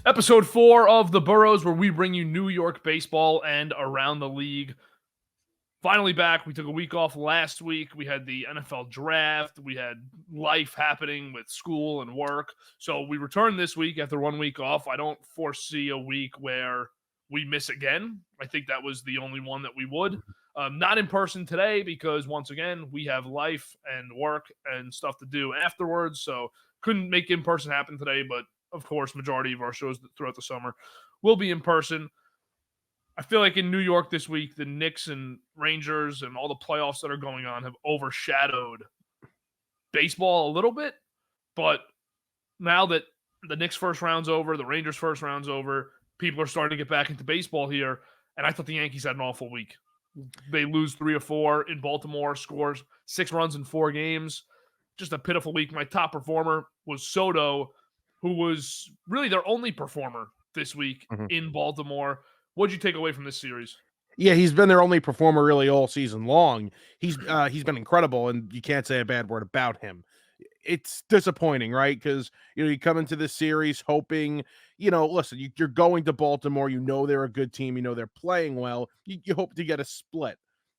Episode 4 of the Boroughs, where we bring you New York baseball and around the league. Finally back. We took a week off last week. We had the NFL draft. We had life happening with school and work. So we returned this week after 1 week off. I don't foresee a week where we miss again. I think that was the only one that we would. Not in person today because, once again, we have life and work and stuff to do afterwards. So couldn't make in-person happen today, but of course, majority of our shows throughout the summer will be in person. I feel like in New York this week, the Knicks and Rangers and all the playoffs that are going on have overshadowed baseball a little bit. But now that the Knicks first round's over, the Rangers first round's over, people are starting to get back into baseball here. And I thought the Yankees had an awful week. They lose 3 or 4 in Baltimore, scores 6 runs in 4 games. Just a pitiful week. My top performer was Soto, who was really their only performer this week in Baltimore. What'd you take away from this series? Yeah, he's been their only performer really all season long. He's been incredible, and you can't say a bad word about him. It's disappointing, right? Because you come into this series hoping, listen, you're going to Baltimore. They're a good team. They're playing well. You hope to get a split.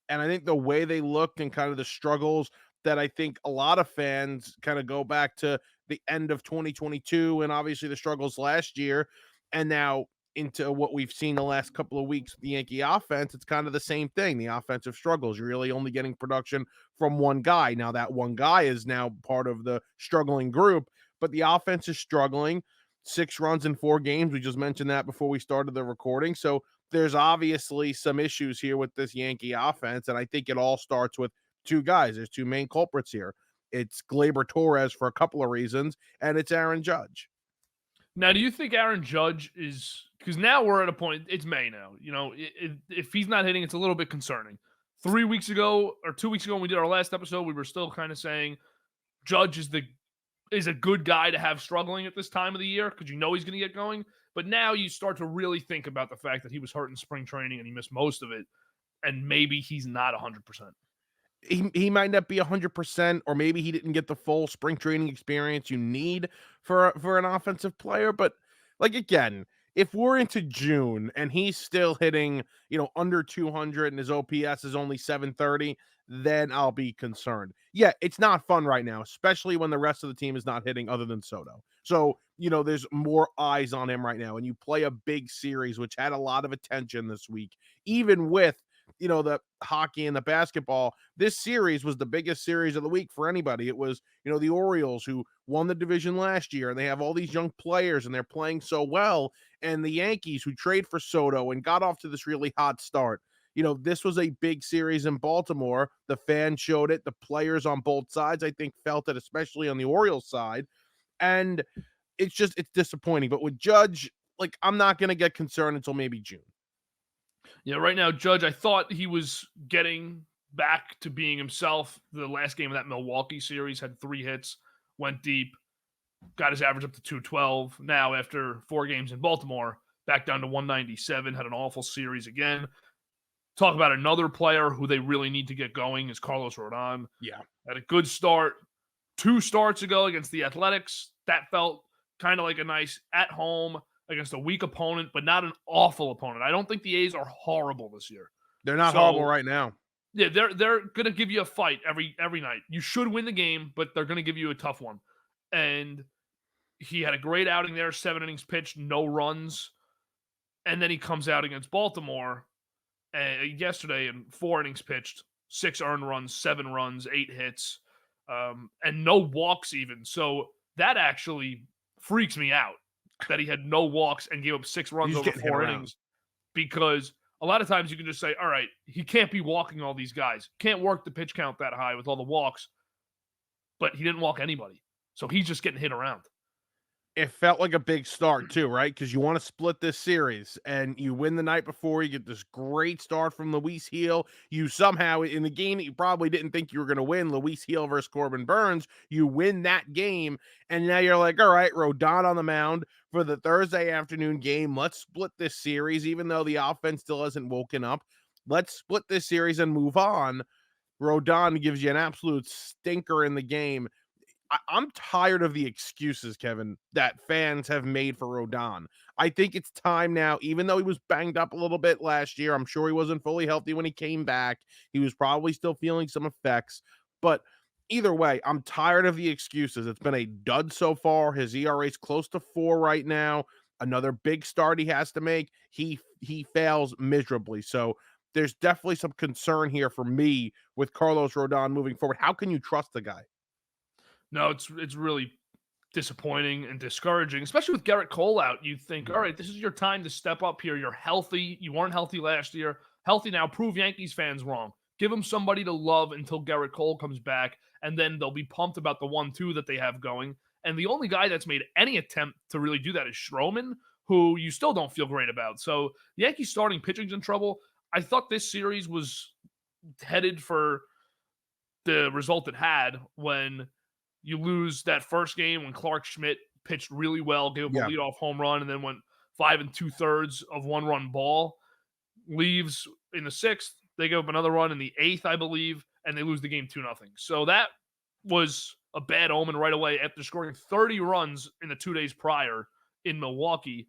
And I think the way they looked and kind of the struggles that I think a lot of fans kind of go back to the end of 2022 and obviously the struggles last year, and now into what we've seen the last couple of weeks with the Yankee offense, it's kind of the same thing. The offensive struggles. You're really only getting production from one guy. Now that one guy is now part of the struggling group, but the offense is struggling. 6 runs in 4 games. We just mentioned that before we started the recording. So there's obviously some issues here with this Yankee offense, and I think it all starts with 2 guys. There's 2 main culprits here. It's Gleyber Torres for a couple of reasons, and it's Aaron Judge. Now, do you think Aaron Judge is – because now we're at a point – it's May now. If he's not hitting, it's a little bit concerning. 3 weeks ago or 2 weeks ago when we did our last episode, we were still kind of saying Judge is a good guy to have struggling at this time of the year because he's going to get going. But now you start to really think about the fact that he was hurt in spring training and he missed most of it, and maybe he's not 100%. He might not be 100%, or maybe he didn't get the full spring training experience you need for an offensive player. But again, if we're into June and he's still hitting, under 200 and his OPS is only 730, then I'll be concerned. Yeah, it's not fun right now, especially when the rest of the team is not hitting other than Soto. So, there's more eyes on him right now, and you play a big series, which had a lot of attention this week, even with the hockey and the basketball. This series was the biggest series of the week for anybody. It was, the Orioles, who won the division last year, and they have all these young players and they're playing so well. And the Yankees, who trade for Soto and got off to this really hot start. This was a big series in Baltimore. The fans showed it. The players on both sides, I think, felt it, especially on the Orioles side. And it's disappointing. But with Judge, I'm not going to get concerned until maybe June. Yeah, right now, Judge, I thought he was getting back to being himself. The last game of that Milwaukee series had 3 hits, went deep, got his average up to 212. Now, after 4 games in Baltimore, back down to 197, had an awful series again. Talk about another player who they really need to get going is Carlos Rodon. Yeah. Had a good start 2 starts ago against the Athletics. That felt kind of like a nice at-home against a weak opponent, but not an awful opponent. I don't think the A's are horrible this year. They're not horrible right now. Yeah, they're going to give you a fight every night. You should win the game, but they're going to give you a tough one. And he had a great outing there, 7 innings pitched, no runs. And then he comes out against Baltimore yesterday and 4 innings pitched, 6 earned runs, 7 runs, 8 hits, and no walks even. So that actually freaks me out that he had no walks and gave up 6 runs over 4 innings, because a lot of times you can just say, all right, he can't be walking all these guys. Can't work the pitch count that high with all the walks, but he didn't walk anybody. So he's just getting hit around. It felt like a big start too, right? Because you want to split this series and you win the night before. You get this great start from Luis Heel. You somehow, in the game that you probably didn't think you were going to win, Luis Heel versus Corbin Burns, you win that game. And now you're like, all right, Rodon on the mound for the Thursday afternoon game. Let's split this series, even though the offense still hasn't woken up. Let's split this series and move on. Rodon gives you an absolute stinker in the game. I'm tired of the excuses, Kevin, that fans have made for Rodon. I think it's time now, even though he was banged up a little bit last year. I'm sure he wasn't fully healthy when he came back. He was probably still feeling some effects. But either way, I'm tired of the excuses. It's been a dud so far. His ERA is close to 4 right now. Another big start he has to make. He fails miserably. So there's definitely some concern here for me with Carlos Rodon moving forward. How can you trust the guy? No, it's really disappointing and discouraging, especially with Garrett Cole out. You think, all right, this is your time to step up here. You're healthy. You weren't healthy last year. Healthy now. Prove Yankees fans wrong. Give them somebody to love until Garrett Cole comes back, and then they'll be pumped about the 1-2 that they have going. And the only guy that's made any attempt to really do that is Stroman, who you still don't feel great about. So the Yankees starting pitching's in trouble. I thought this series was headed for the result it had when you lose that first game when Clark Schmidt pitched really well, gave up a Yeah. leadoff home run, and then went 5 2/3 of 1-run ball. Leaves in the sixth. They give up another run in the eighth, I believe, and they lose the game 2-0. So that was a bad omen right away after scoring 30 runs in the 2 days prior in Milwaukee.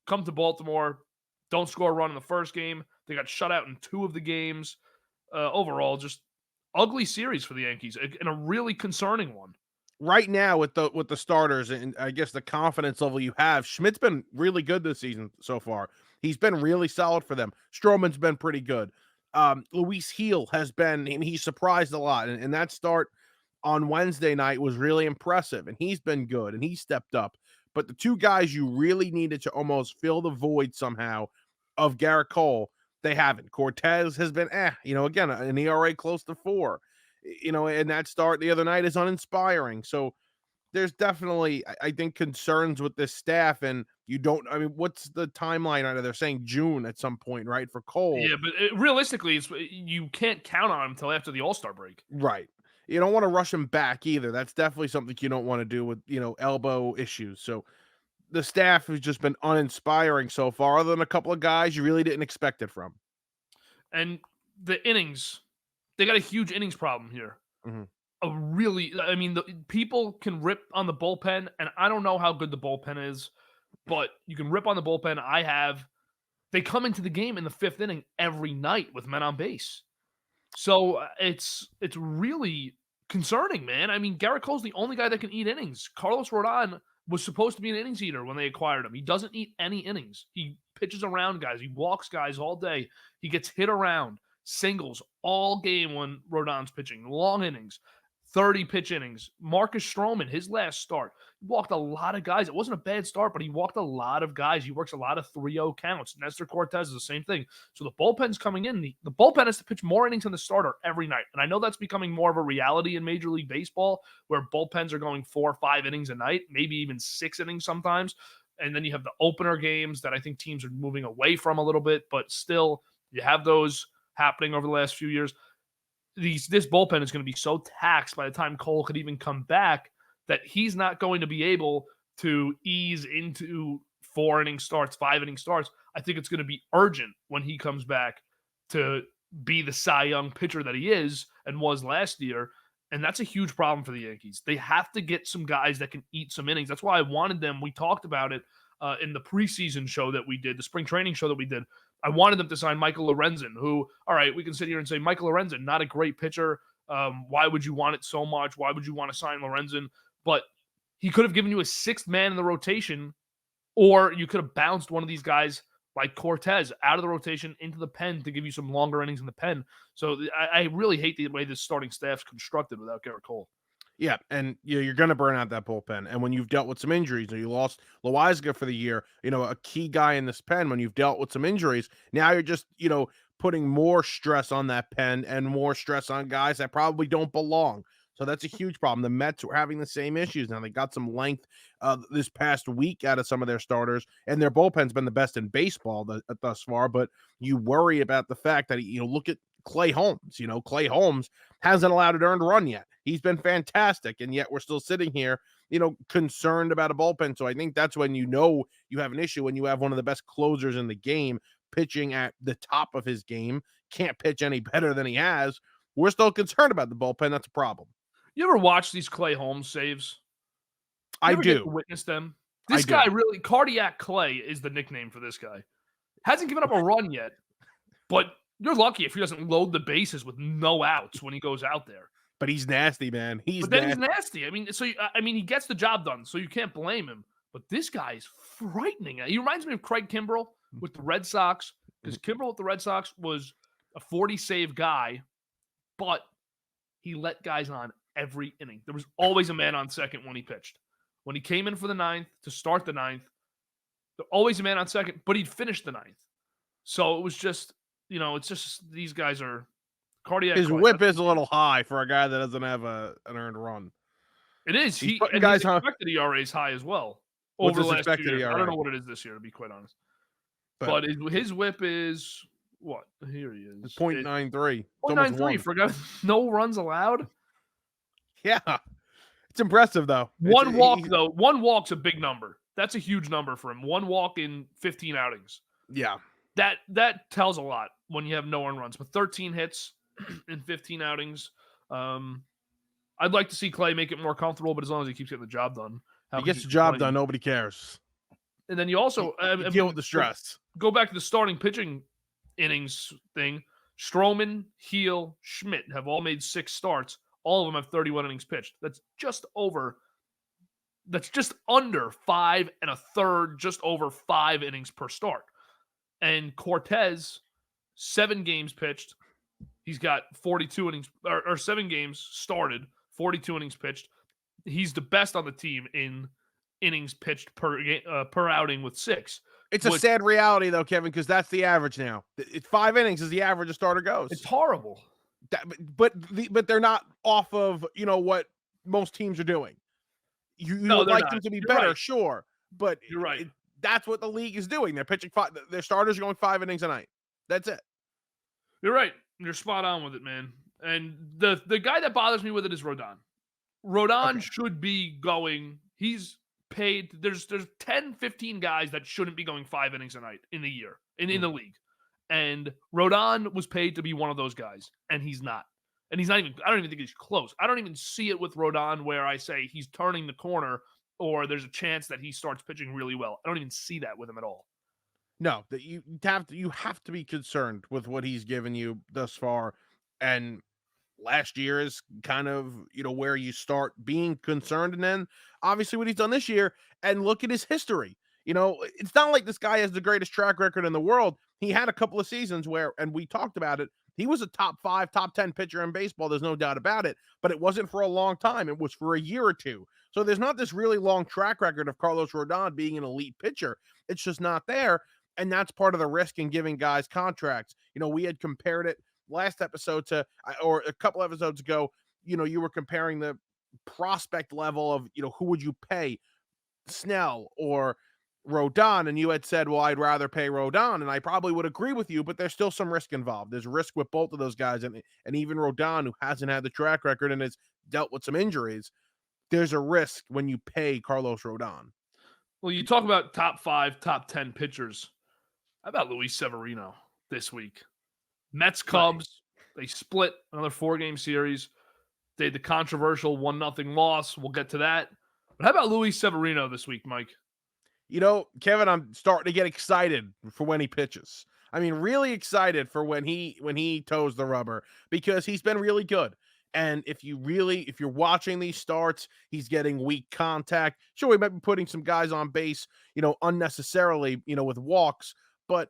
Come to Baltimore, don't score a run in the first game. They got shut out in 2 of the games. Overall, just ugly series for the Yankees and a really concerning one. Right now with the starters and I guess the confidence level you have, Schmidt's been really good this season so far. He's been really solid for them. Stroman's been pretty good. Luis Heel has been, and he surprised a lot. And that start on Wednesday night was really impressive, and he's been good and he stepped up. But the two guys you really needed to almost fill the void somehow of Garrett Cole, they haven't. Cortez has been, again, an ERA close to 4, and that start the other night is uninspiring. So there's definitely, I think, concerns with this staff. And you don't, I mean, what's the timeline on it? They're saying June at some point, right? For Cole. Yeah, but realistically, you can't count on him until after the All-Star break. Right. You don't want to rush him back either. That's definitely something you don't want to do with, elbow issues. So the staff has just been uninspiring so far, other than a couple of guys you really didn't expect it from. And the innings, they got a huge innings problem here. Mhm. I mean, the people can rip on the bullpen, and I don't know how good the bullpen is, but you can rip on the bullpen. They come into the game in the 5th inning every night with men on base. So it's really concerning, man. I mean, Garrett Cole's the only guy that can eat innings. Carlos Rodon was supposed to be an innings eater when they acquired him. He doesn't eat any innings. He pitches around guys. He walks guys all day. He gets hit around, singles all game when Rodon's pitching, long innings. 30 pitch innings. Marcus Stroman, his last start, he walked a lot of guys. It wasn't a bad start, but he walked a lot of guys. He works a lot of 3-0 counts. Nestor Cortez is the same thing. So the bullpen's coming in. The bullpen has to pitch more innings than the starter every night. And I know that's becoming more of a reality in Major League Baseball, where bullpens are going 4 or 5 innings a night, maybe even 6 innings sometimes. And then you have the opener games that I think teams are moving away from a little bit, but still, you have those happening over the last few years. This bullpen is going to be so taxed by the time Cole could even come back that he's not going to be able to ease into 4 inning starts, 5 inning starts. I think it's going to be urgent when he comes back to be the Cy Young pitcher that he is and was last year. And that's a huge problem for the Yankees. They have to get some guys that can eat some innings. That's why I wanted them. We talked about it in the preseason show that we did, the spring training show that we did. I wanted them to sign Michael Lorenzen, who, all right, we can sit here and say Michael Lorenzen, not a great pitcher. Why would you want it so much? Why would you want to sign Lorenzen? But he could have given you a 6th man in the rotation, or you could have bounced one of these guys like Cortez out of the rotation into the pen to give you some longer innings in the pen. So I really hate the way this starting staff's constructed without Garrett Cole. Yeah, and you're going to burn out that bullpen. And when you've dealt with some injuries, and you lost Loizaga for the year, a key guy in this pen, when you've dealt with some injuries, now you're just, putting more stress on that pen and more stress on guys that probably don't belong. So that's a huge problem. The Mets were having the same issues. Now they got some length this past week out of some of their starters, and their bullpen's been the best in baseball thus far. But you worry about the fact that look at Clay Holmes. Clay Holmes hasn't allowed an earned run yet. He's been fantastic, and yet we're still sitting here, concerned about a bullpen. So I think that's when you have an issue, when you have one of the best closers in the game pitching at the top of his game, can't pitch any better than he has. We're still concerned about the bullpen. That's a problem. You ever watch these Clay Holmes saves? You I ever get to do. witness them? I This do. guy really, Cardiac Clay is the nickname for this guy. Hasn't given up a run yet, but you're lucky if he doesn't load the bases with no outs when he goes out there. But he's nasty, man. But then he's nasty. I mean, he gets the job done, so you can't blame him. But this guy is frightening. He reminds me of Craig Kimbrell with the Red Sox, because Kimbrell with the Red Sox was a 40-save guy, but he let guys on every inning. There was always a man on second when he pitched. When he came in for the ninth to start the ninth, there always a man on second, but he'd finish the ninth. So it was just, it's just these guys are cardiac. His whip is a little high for a guy that doesn't have an earned run. It is. His expected ERA is high as well. What's over the his last 2 expected years. ERA? I don't know what it is this year, to be quite honest. But his whip is what? Here he is. It's 0.93. 0.93. Forgot no runs allowed. Yeah. It's impressive, though. One walk's a big number. That's a huge number for him. One walk in 15 outings. Yeah. That tells a lot when you have no earned runs. But 13 hits in 15 outings. I'd like to see Clay make it more comfortable, but as long as he keeps getting the job done. He gets the job done, nobody cares. And then you also deal with the stress. Go back to the starting pitching innings thing. Stroman, Heel, Schmidt have all made 6 starts. All of them have 31 innings pitched. That's just under 5 1/3, just over 5 innings per start. And Cortez, 7 games pitched. He's got 42 innings, or 7 games started, 42 innings pitched. He's the best on the team in innings pitched per outing with 6. It's a sad reality, though, Kevin, because that's the average now. 5 innings is the average a starter goes. It's horrible. But they're not off of what most teams are doing. You would like them to be better, right. Sure, but you're right. That's what the league is doing. They're pitching 5. Their starters are going 5 innings a night. That's it. You're right. You're spot on with it, man. And the guy that bothers me with it is Rodon. Rodon should be going. He's paid. There's 10, 15 guys that shouldn't be going 5 innings a night in the year in the league. And Rodon was paid to be one of those guys, and he's not. And he's not even. I don't even think he's close. I don't even see it with Rodon where I say he's turning the corner or there's a chance that he starts pitching really well. I don't even see that with him at all. No, that you have to be concerned with what he's given you thus far, and last year is kind of where you start being concerned, and then obviously what he's done this year. And look at his history. It's not like this guy has the greatest track record in the world. He had a couple of seasons where, and we talked about it, he was a top 5, top 10 pitcher in baseball. There's no doubt about it, but it wasn't for a long time. It was for a year or two. So there's not this really long track record of Carlos Rodon being an elite pitcher. It's just not there. And that's part of the risk in giving guys contracts. We had compared it last episode or a couple episodes ago. You were comparing the prospect level of, who would you pay, Snell or Rodon, and you had said, well, I'd rather pay Rodon, and I probably would agree with you, but there's still some risk involved. There's risk with both of those guys, and even Rodon, who hasn't had the track record and has dealt with some injuries, there's a risk when you pay Carlos Rodon. Well, you talk about top 5, top 10 pitchers. How about Luis Severino this week? Mets, Cubs, They split another 4-game series. They had the controversial 1-0 loss. We'll get to that. But how about Luis Severino this week, Mike? Kevin, I'm starting to get excited for when he pitches. I mean, really excited for when he toes the rubber, because he's been really good. And if you're watching these starts, he's getting weak contact. Sure, we might be putting some guys on base, unnecessarily, with walks, but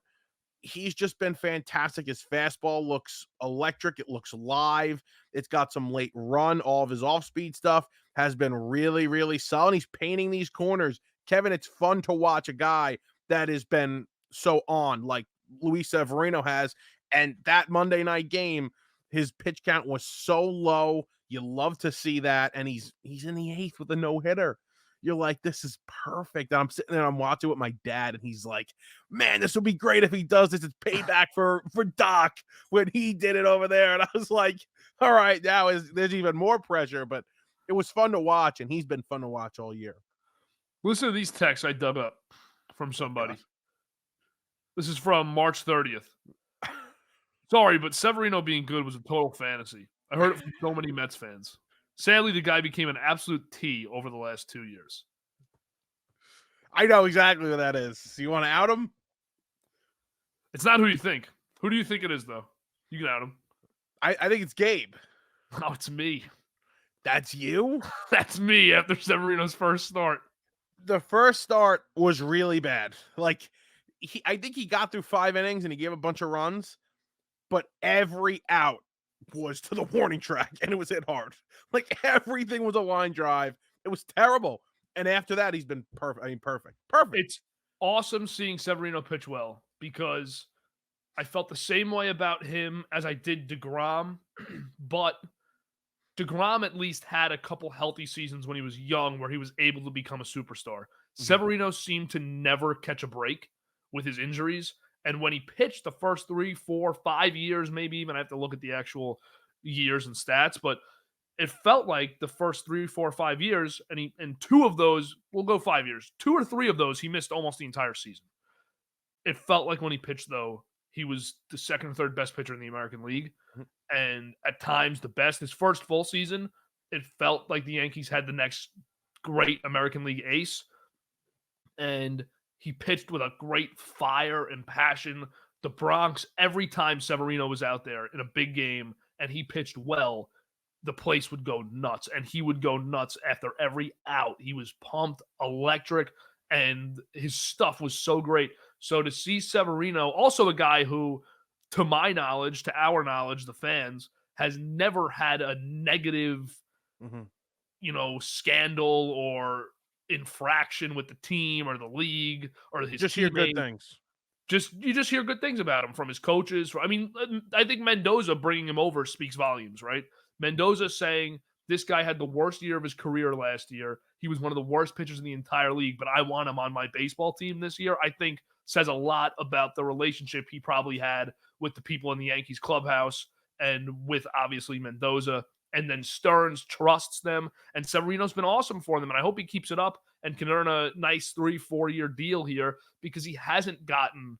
he's just been fantastic. His fastball looks electric. It looks live. It's got some late run. All of his off-speed stuff has been really, really solid. He's painting these corners. Kevin, it's fun to watch a guy that has been so on, like Luis Severino has. And that Monday night game, His pitch count was so low. You love to see that, and he's in the 8th with a no-hitter. You're like, "This is perfect." And I'm sitting there, I'm watching with my dad, and he's like, "Man, this would be great if he does this. It's payback for Doc when he did it over there." And I was like, "All right, there's even more pressure," but it was fun to watch, and he's been fun to watch all year. Listen to these texts I dug up from Yeah. somebody. This is from March 30th. Sorry, but Severino being good was a total fantasy. I heard it from so many Mets fans. Sadly, the guy became an absolute T over the last 2 years. I know exactly what that is. You want to out him? It's not who you think. Who do you think it is, though? You can out him. I think it's Gabe. Oh, it's me. That's you? That's me after Severino's first start. The first start was really bad. Like, I think he got through 5 innings and he gave a bunch of runs, but every out was to the warning track and it was hit hard. Like, everything was a line drive. It was terrible. And after that, he's been perfect. I mean, perfect. Perfect. It's awesome seeing Severino pitch well because I felt the same way about him as I did DeGrom, but DeGrom at least had a couple healthy seasons when he was young where he was able to become a superstar. Severino seemed to never catch a break with his injuries. And when he pitched the first 3, 4, 5 years, maybe even I have to look at the actual years and stats, but it felt like the first 3, 4, 5 years, and 2 of those, we'll go 5 years, 2 or 3 of those, he missed almost the entire season. It felt like when he pitched, though, he was the second or third best pitcher in the American League, and at times the best. His first full season, it felt like the Yankees had the next great American League ace, and he pitched with a great fire and passion. The Bronx, every time Severino was out there in a big game and he pitched well, the place would go nuts, and he would go nuts after every out. He was pumped, electric, and his stuff was so great. So to see Severino, also a guy who, to my knowledge, to our knowledge, the fans, has never had a negative, Mhm. scandal or infraction with the team or the league or his Just hear good teammates. things. You just hear good things about him from his coaches. I mean, I think Mendoza bringing him over speaks volumes, right? Mendoza saying this guy had the worst year of his career last year. He was one of the worst pitchers in the entire league, but I want him on my baseball team this year. I think says a lot about the relationship he probably had with the people in the Yankees clubhouse and with obviously Mendoza. And then Stearns trusts them, and Severino's been awesome for them. And I hope he keeps it up and can earn a nice 3-4 year deal here because he hasn't gotten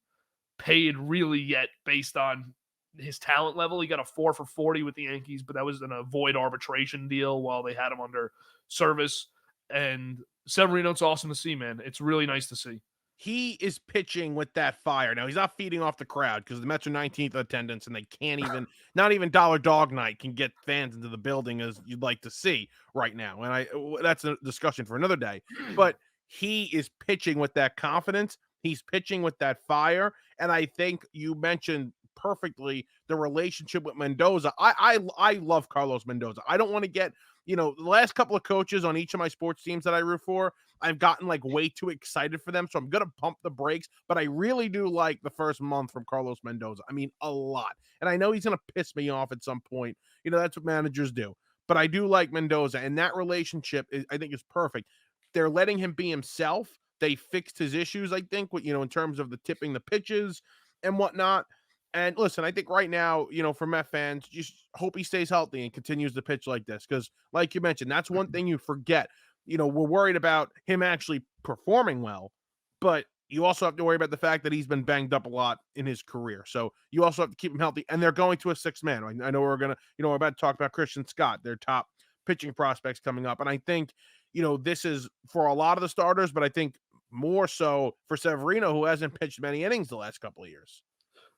paid really yet based on his talent level. He got a 4 for 40 with the Yankees, but that was in a void arbitration deal while they had him under service. And Severino, it's awesome to see, man. It's really nice to see. He is pitching with that fire. Now he's not feeding off the crowd because the Mets are 19th attendance and they can't even, not even Dollar Dog Night can get fans into the building as you'd like to see right now. And that's a discussion for another day. But he is pitching with that confidence. He's pitching with that fire. And I think you mentioned perfectly the relationship with Mendoza. I love Carlos Mendoza. I don't want to get, the last couple of coaches on each of my sports teams that I root for, I've gotten like way too excited for them. So I'm going to pump the brakes, but I really do like the first month from Carlos Mendoza. I mean, a lot. And I know he's going to piss me off at some point. That's what managers do, but I do like Mendoza, and that relationship I think is perfect. They're letting him be himself. They fixed his issues, I think, in terms of the tipping the pitches and whatnot. And listen, I think right now, for Met fans, just hope he stays healthy and continues to pitch like this. Because, like you mentioned, that's one thing you forget. We're worried about him actually performing well, but you also have to worry about the fact that he's been banged up a lot in his career. So you also have to keep him healthy. And they're going to a 6-man. I know we're we're about to talk about Christian Scott, their top pitching prospects coming up. And I think, this is for a lot of the starters, but I think more so for Severino, who hasn't pitched many innings the last couple of years.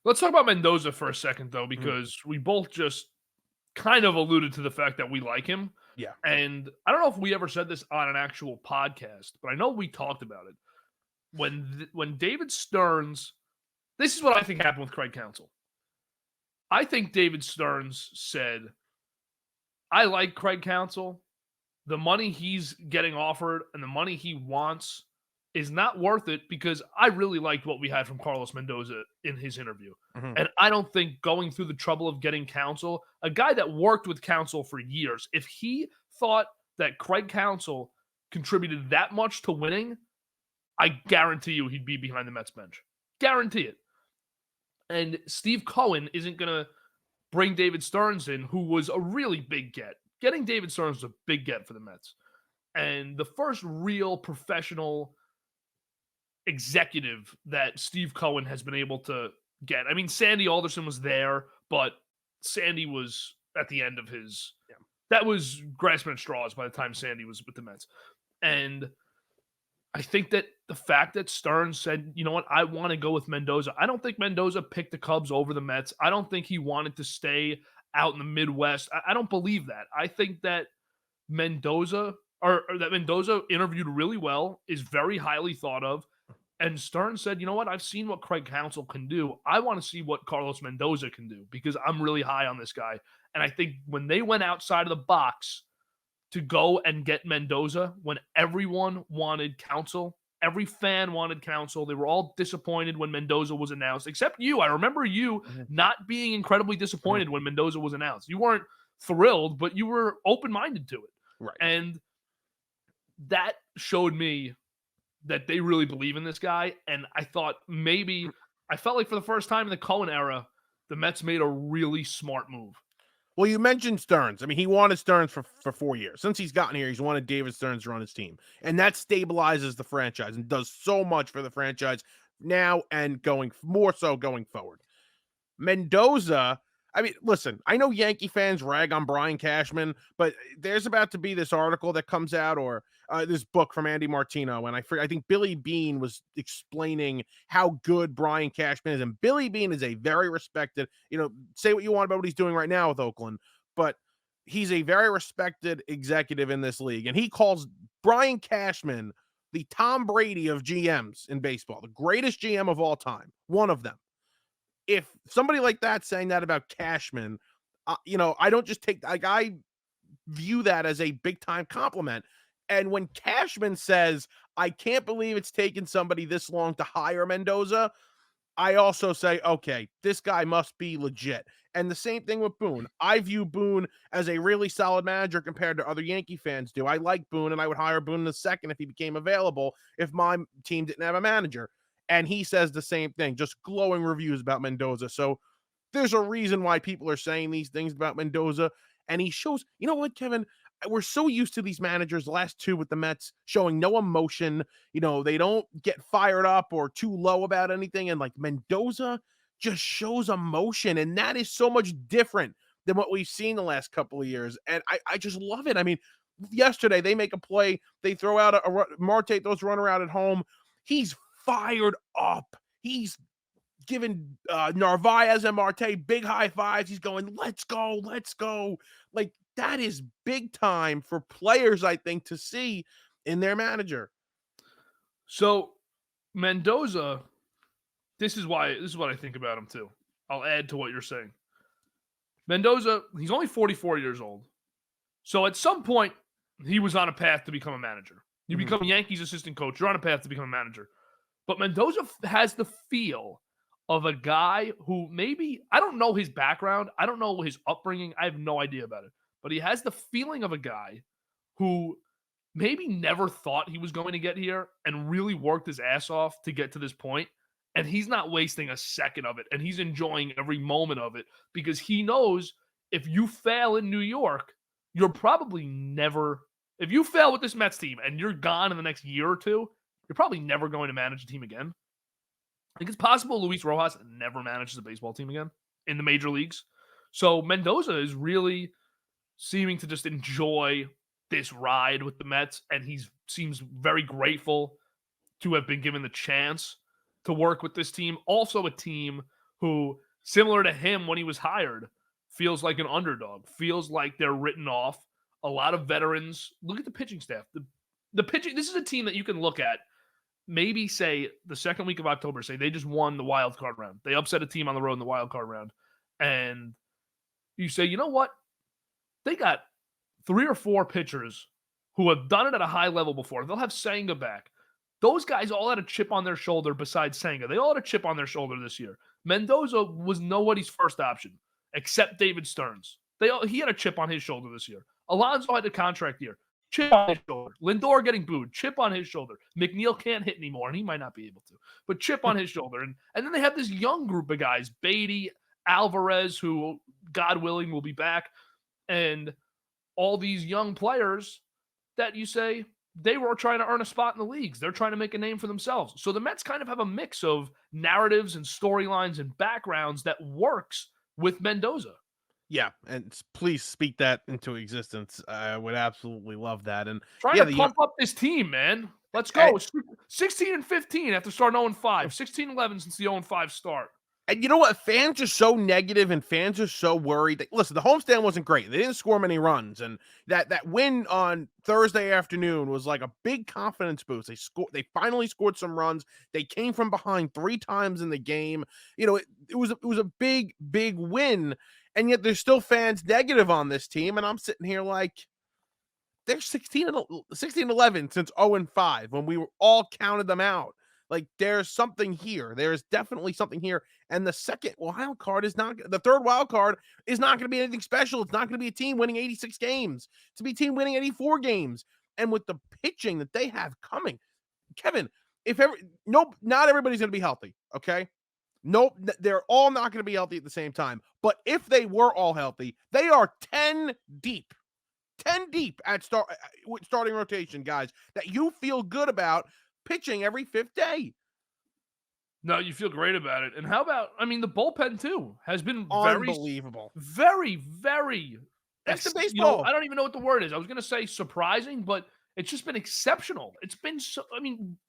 Let's talk about Mendoza for a second, though, Mhm. because we both just kind of alluded to the fact that we like him. Yeah. And I don't know if we ever said this on an actual podcast, but I know we talked about it. When David Stearns, this is what I think happened with Craig Counsell. I think David Stearns said, I like Craig Counsell. The money he's getting offered and the money he wants is not worth it because I really liked what we had from Carlos Mendoza in his interview. Mhm. And I don't think going through the trouble of getting counsel, a guy that worked with counsel for years, if he thought that Craig Counsell contributed that much to winning, I guarantee you he'd be behind the Mets bench. Guarantee it. And Steve Cohen isn't going to bring David Stearns in, who was a really big get. Getting David Stearns was a big get for the Mets. And the first real professional executive that Steve Cohen has been able to get. I mean, Sandy Alderson was there, but Sandy was at the end of his. Yeah. That was grasping at straws by the time Sandy was with the Mets. And I think that the fact that Stearns said, you know what, I want to go with Mendoza. I don't think Mendoza picked the Cubs over the Mets. I don't think he wanted to stay out in the Midwest. I don't believe that. I think that Mendoza or that Mendoza interviewed really well, is very highly thought of. And Stearns said, you know what? I've seen what Craig Counsell can do. I want to see what Carlos Mendoza can do because I'm really high on this guy. And I think when they went outside of the box to go and get Mendoza, when everyone wanted Counsell, every fan wanted Counsell, they were all disappointed when Mendoza was announced, except you. I remember you not being incredibly disappointed when Mendoza was announced. You weren't thrilled, but you were open-minded to it. Right. And that showed me that they really believe in this guy. And I thought maybe, I felt like for the first time in the Cohen era, the Mets made a really smart move. Well, you mentioned Stearns. I mean, he wanted Stearns for 4 years. Since he's gotten here, he's wanted David Stearns to run his team. And that stabilizes the franchise and does so much for the franchise now and more so going forward. Mendoza, I mean, listen, I know Yankee fans rag on Brian Cashman, but there's about to be this article that comes out or this book from Andy Martino. And I think Billy Beane was explaining how good Brian Cashman is. And Billy Beane is a very respected, say what you want about what he's doing right now with Oakland, but he's a very respected executive in this league. And he calls Brian Cashman the Tom Brady of GMs in baseball, the greatest GM of all time, one of them. If somebody like that saying that about Cashman, I don't just I view that as a big time compliment. And when Cashman says, I can't believe it's taken somebody this long to hire Mendoza, I also say, okay, this guy must be legit. And the same thing with Boone. I view Boone as a really solid manager compared to other Yankee fans do. I like Boone, and I would hire Boone in a second if he became available if my team didn't have a manager. And he says the same thing, just glowing reviews about Mendoza. So there's a reason why people are saying these things about Mendoza. And he shows, you know what, Kevin? We're so used to these managers, the last two with the Mets, showing no emotion. They don't get fired up or too low about anything. And like Mendoza just shows emotion. And that is so much different than what we've seen the last couple of years. And I just love it. I mean, yesterday they make a play. They throw out Marte throws a runner out at home. He's fired up. He's giving Narvaez and Marte big high fives. He's going, let's go, let's go. Like, that is big time for players, I think, to see in their manager. So Mendoza, this is what I think about him too. I'll add to what you're saying. Mendoza, he's only 44 years old. So at some point, he was on a path to become a manager. You become Yankees assistant coach, you're on a path to become a manager. But Mendoza has the feel of a guy who maybe, I don't know his background, I don't know his upbringing, I have no idea about it. But he has the feeling of a guy who maybe never thought he was going to get here and really worked his ass off to get to this point. And he's not wasting a second of it. And he's enjoying every moment of it because he knows if you fail in New York, you're probably never, if you fail with this Mets team and you're gone in the next year or two, you're probably never going to manage a team again. I think it's possible Luis Rojas never manages a baseball team again in the major leagues. So Mendoza is really seeming to just enjoy this ride with the Mets, and he seems very grateful to have been given the chance to work with this team. Also a team who, similar to him when he was hired, feels like an underdog, feels like they're written off. A lot of veterans. Look at the pitching staff. The pitching, this is a team that you can look at, maybe say the second week of October, say they just won the wild card round. They upset a team on the road in the wild card round. And you say, you know what? They got 3 or 4 pitchers who have done it at a high level before. They'll have Senga back. Those guys all had a chip on their shoulder besides Senga. They all had a chip on their shoulder this year. Mendoza was nobody's first option except David Stearns. He had a chip on his shoulder this year. Alonso had a contract year. Chip on his shoulder. Lindor getting booed. Chip on his shoulder. McNeil can't hit anymore, and he might not be able to. But chip on his shoulder. And then they have this young group of guys, Beatty, Alvarez, who, God willing, will be back, and all these young players that you say they were trying to earn a spot in the leagues. They're trying to make a name for themselves. So the Mets kind of have a mix of narratives and storylines and backgrounds that works with Mendoza. Yeah, and please speak that into existence. I would absolutely love that. And Trying yeah, to pump up this team, man. Let's and, go. 16-15 after starting 0-5. 16-11 since the 0-5 start. and you know what? Fans are so negative and fans are so worried. Listen, the homestand wasn't great. They didn't score many runs. And that win on Thursday afternoon was like a big confidence boost. They finally scored some runs. They came from behind 3 times in the game. You know, it was a big, big win. And yet there's still fans negative on this team. And I'm sitting here like, they're 16-11 since 0-5 when we were all counted them out. Like, there's something here. There's definitely something here. And the third wild card is not going to be anything special. It's not going to be a team winning 86 games. It's to be a team winning 84 games. And with the pitching that they have coming, Kevin, not everybody's going to be healthy. Okay. Nope, they're all not going to be healthy at the same time. But if they were all healthy, they are 10 deep. 10 deep at starting rotation, guys, that you feel good about pitching every 5th day. No, you feel great about it. And how about, the bullpen too has been Unbelievable. Very, very. That's the baseball. I don't even know what the word is. I was going to say surprising, but it's just been exceptional. It's been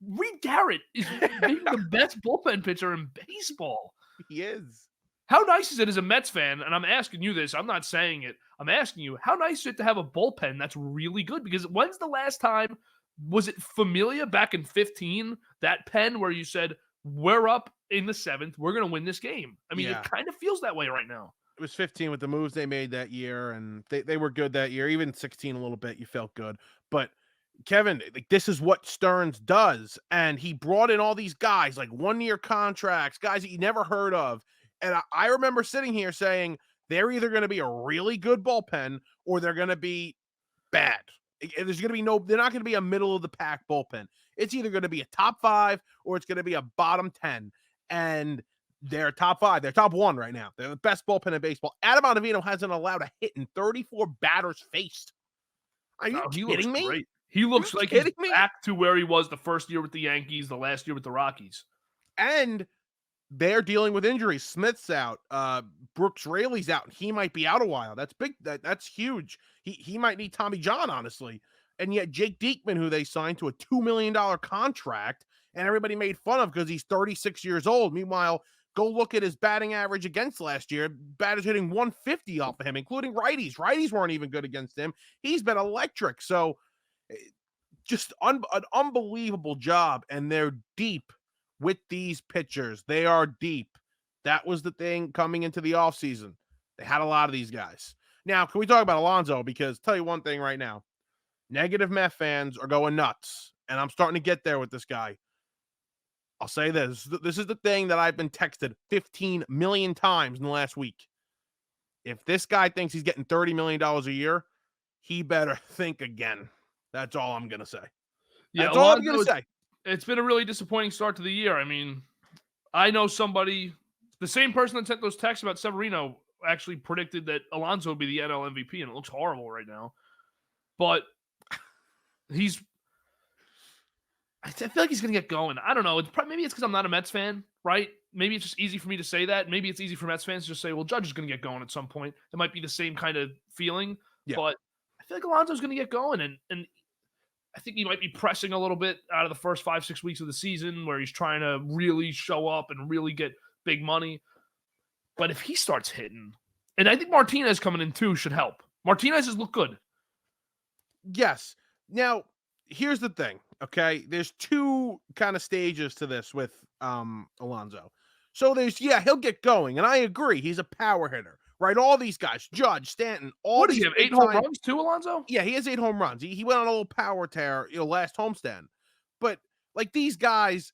Reed Garrett is maybe the best bullpen pitcher in baseball. He is. How nice is it as a Mets fan? And I'm asking you this. I'm not saying it. I'm asking you, how nice is it to have a bullpen that's really good? Because when's the last time, was it Familia back in 15, that pen where you said, we're up in the 7th, we're going to win this game? It kind of feels that way right now. It was 15 with the moves they made that year, and they were good that year. Even 16 a little bit, you felt good. But Kevin, like, this is what Stearns does. And he brought in all these guys, like 1-year contracts, guys that you never heard of. And I remember sitting here saying, they're either going to be a really good bullpen or they're going to be bad. There's going to be they're not going to be a middle of the pack bullpen. It's either going to be a top 5 or it's going to be a bottom 10. And they're top 5. They're top 1 right now. They're the best bullpen in baseball. Adam Ottavino hasn't allowed a hit in 34 batters faced. Are you kidding me? Great. He looks like he's back to where he was the first year with the Yankees, the last year with the Rockies. And they're dealing with injuries. Smith's out. Brooks Raley's out. He might be out a while. That's big. That's huge. He might need Tommy John, honestly. And yet Jake Diekman, who they signed to a $2 million contract, and everybody made fun of because he's 36 years old. Meanwhile, go look at his batting average against last year. Batters hitting 150 off of him, including righties. Righties weren't even good against him. He's been electric. So just an unbelievable job. And they're deep with these pitchers. They are deep. That was the thing coming into the offseason. They had a lot of these guys. Now, can we talk about Alonso? Because tell you one thing right now, negative Met fans are going nuts. And I'm starting to get there with this guy. I'll say this. This is the thing that I've been texted 15 million times in the last week. If this guy thinks he's getting $30 million a year, he better think again. That's all I'm going to say. Yeah, that's all I'm going to say. It's been a really disappointing start to the year. I know somebody, the same person that sent those texts about Severino actually predicted that Alonso would be the NL MVP, and it looks horrible right now. But I feel like he's going to get going. I don't know. Maybe it's because I'm not a Mets fan, right? Maybe it's just easy for me to say that. Maybe it's easy for Mets fans to just say, well, Judge is going to get going at some point. It might be the same kind of feeling. Yeah. But I feel like Alonso's going to get going, and I think he might be pressing a little bit out of the first 5-6 weeks of the season where he's trying to really show up and really get big money. But if he starts hitting, and I think Martinez coming in too should help. Martinez has looked good. Yes. Now, here's the thing, okay? There's 2 kind of stages to this with Alonso. So he'll get going, and I agree. He's a power hitter. Right, all these guys, Judge, Stanton, all what these. What does he have, 8 home runs too, Alonso? Yeah, he has 8 home runs. He went on a little power tear, last homestand. But Like these guys,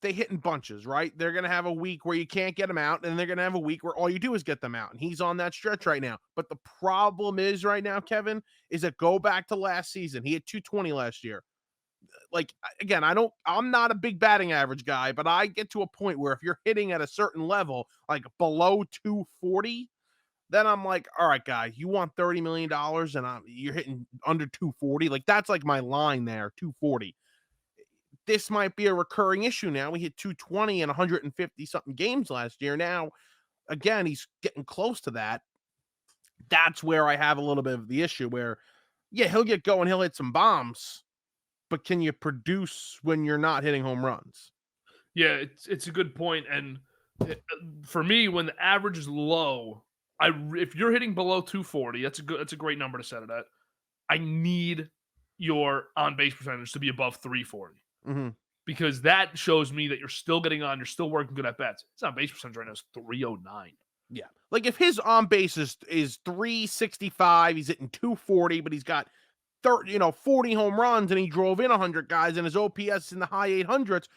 they hit in bunches, right? They're going to have a week where you can't get them out, and they're going to have a week where all you do is get them out. And he's on that stretch right now. But the problem is right now, Kevin, is that go back to last season. He had 220 last year. Like, again, I'm not a big batting average guy, but I get to a point where if you're hitting at a certain level, like below 240, then I'm like, all right, guy, you want $30 million and you're hitting under 240. Like, that's like my line there, 240. This might be a recurring issue now. We hit 220 in 150 something games last year. Now, again, he's getting close to that. That's where I have a little bit of the issue where, yeah, he'll get going, he'll hit some bombs, but can you produce when you're not hitting home runs? Yeah, it's a good point. And for me, when the average is low, if you're hitting below 240, that's a great number to set it at. I need your on base percentage to be above 340. Mm-hmm. Because that shows me that you're still getting on, you're still working good at bats. His on base percentage right now is 309. Yeah. Like if his on base is 365, he's hitting 240, but he's got 40 home runs and he drove in 100 guys and his OPS is in the high 800s.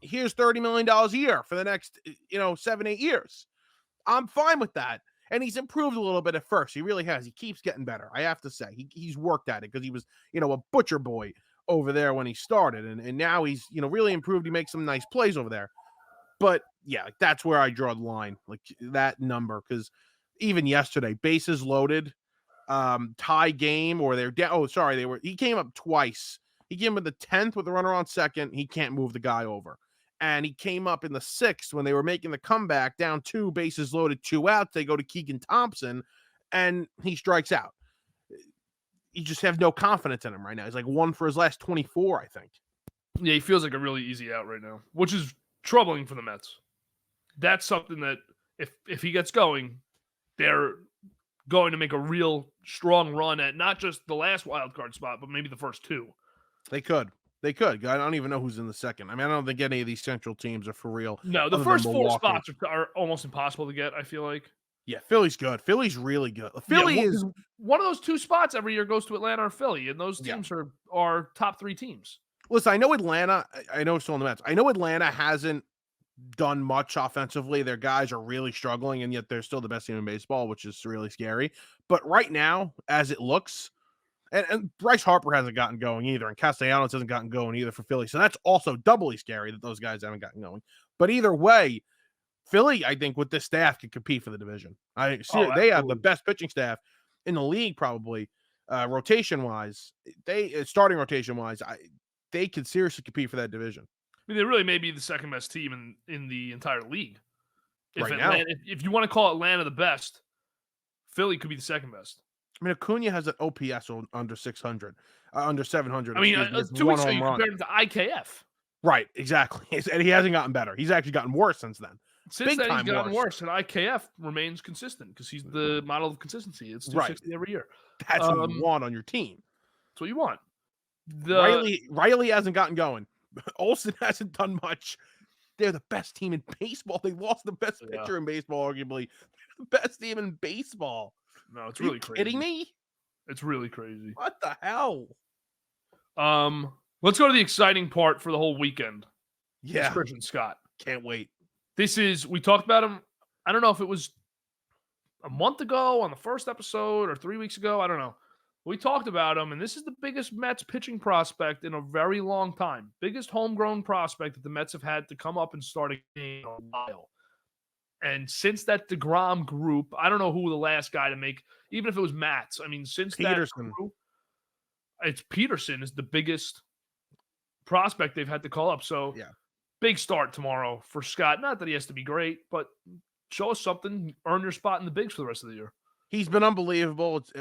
Here's $30 million a year for the next, 7-8 years. I'm fine with that. And he's improved a little bit at first. He really has. He keeps getting better. I have to say he's worked at it because he was, a butcher boy over there when he started. And now he's, really improved. He makes some nice plays over there. But yeah, that's where I draw the line, like that number. Because even yesterday, bases loaded, tie game, or they're down. Oh, sorry, he came up twice. He came in the 10th with a runner on second. He can't move the guy over. And he came up in the 6th when they were making the comeback, down 2, bases loaded, 2 outs. They go to Keegan Thompson, and he strikes out. You just have no confidence in him right now. He's like 1 for his last 24, I think. Yeah, he feels like a really easy out right now, which is troubling for the Mets. That's something that if he gets going, they're going to make a real strong run at not just the last wild card spot, but maybe the first 2. They could. I don't even know who's in the second. I mean, I don't think any of these central teams are for real. No, the first 4 spots are almost impossible to get, I feel like. Yeah, Philly's good. Philly's really good. Philly is one of those 2 spots every year goes to Atlanta or Philly, and those teams are top 3 teams. Listen, I know Atlanta. I know it's still in the Mets. I know Atlanta hasn't done much offensively. Their guys are really struggling, and yet they're still the best team in baseball, which is really scary. But right now, as it looks, and Bryce Harper hasn't gotten going either, and Castellanos hasn't gotten going either for Philly. So that's also doubly scary that those guys haven't gotten going. But either way, Philly, I think, with this staff can compete for the division. They have the best pitching staff in the league, probably rotation-wise. Starting rotation-wise, they could seriously compete for that division. I mean, they really may be the second best team in the entire league. If you want to call Atlanta the best, Philly could be the second best. I mean, Acuna has an OPS under 600, under 700. I mean, 2 weeks ago you compared him to IKF. Right, exactly. And he hasn't gotten better. He's actually gotten worse since then. Since then, he's gotten worse, and IKF remains consistent because he's the model of consistency. It's 260 every year. That's what you want on your team. That's what you want. Riley hasn't gotten going. Olsen hasn't done much. They're the best team in baseball. They lost the best pitcher in baseball, arguably. They're the best team in baseball. No, it's really crazy. Kidding me? It's really crazy. What the hell? Let's go to the exciting part for the whole weekend. Yeah. It's Christian Scott. Can't wait. We talked about him. I don't know if it was a month ago on the first episode or 3 weeks ago. I don't know. We talked about him, and this is the biggest Mets pitching prospect in a very long time. Biggest homegrown prospect that the Mets have had to come up and start a game in a while. And since that DeGrom group, I don't know who the last guy to make, even if it was Matz. I mean, since Peterson. That group, it's Peterson is the biggest prospect they've had to call up. So big start tomorrow for Scott. Not that he has to be great, but show us something. Earn your spot in the bigs for the rest of the year. He's been unbelievable. It's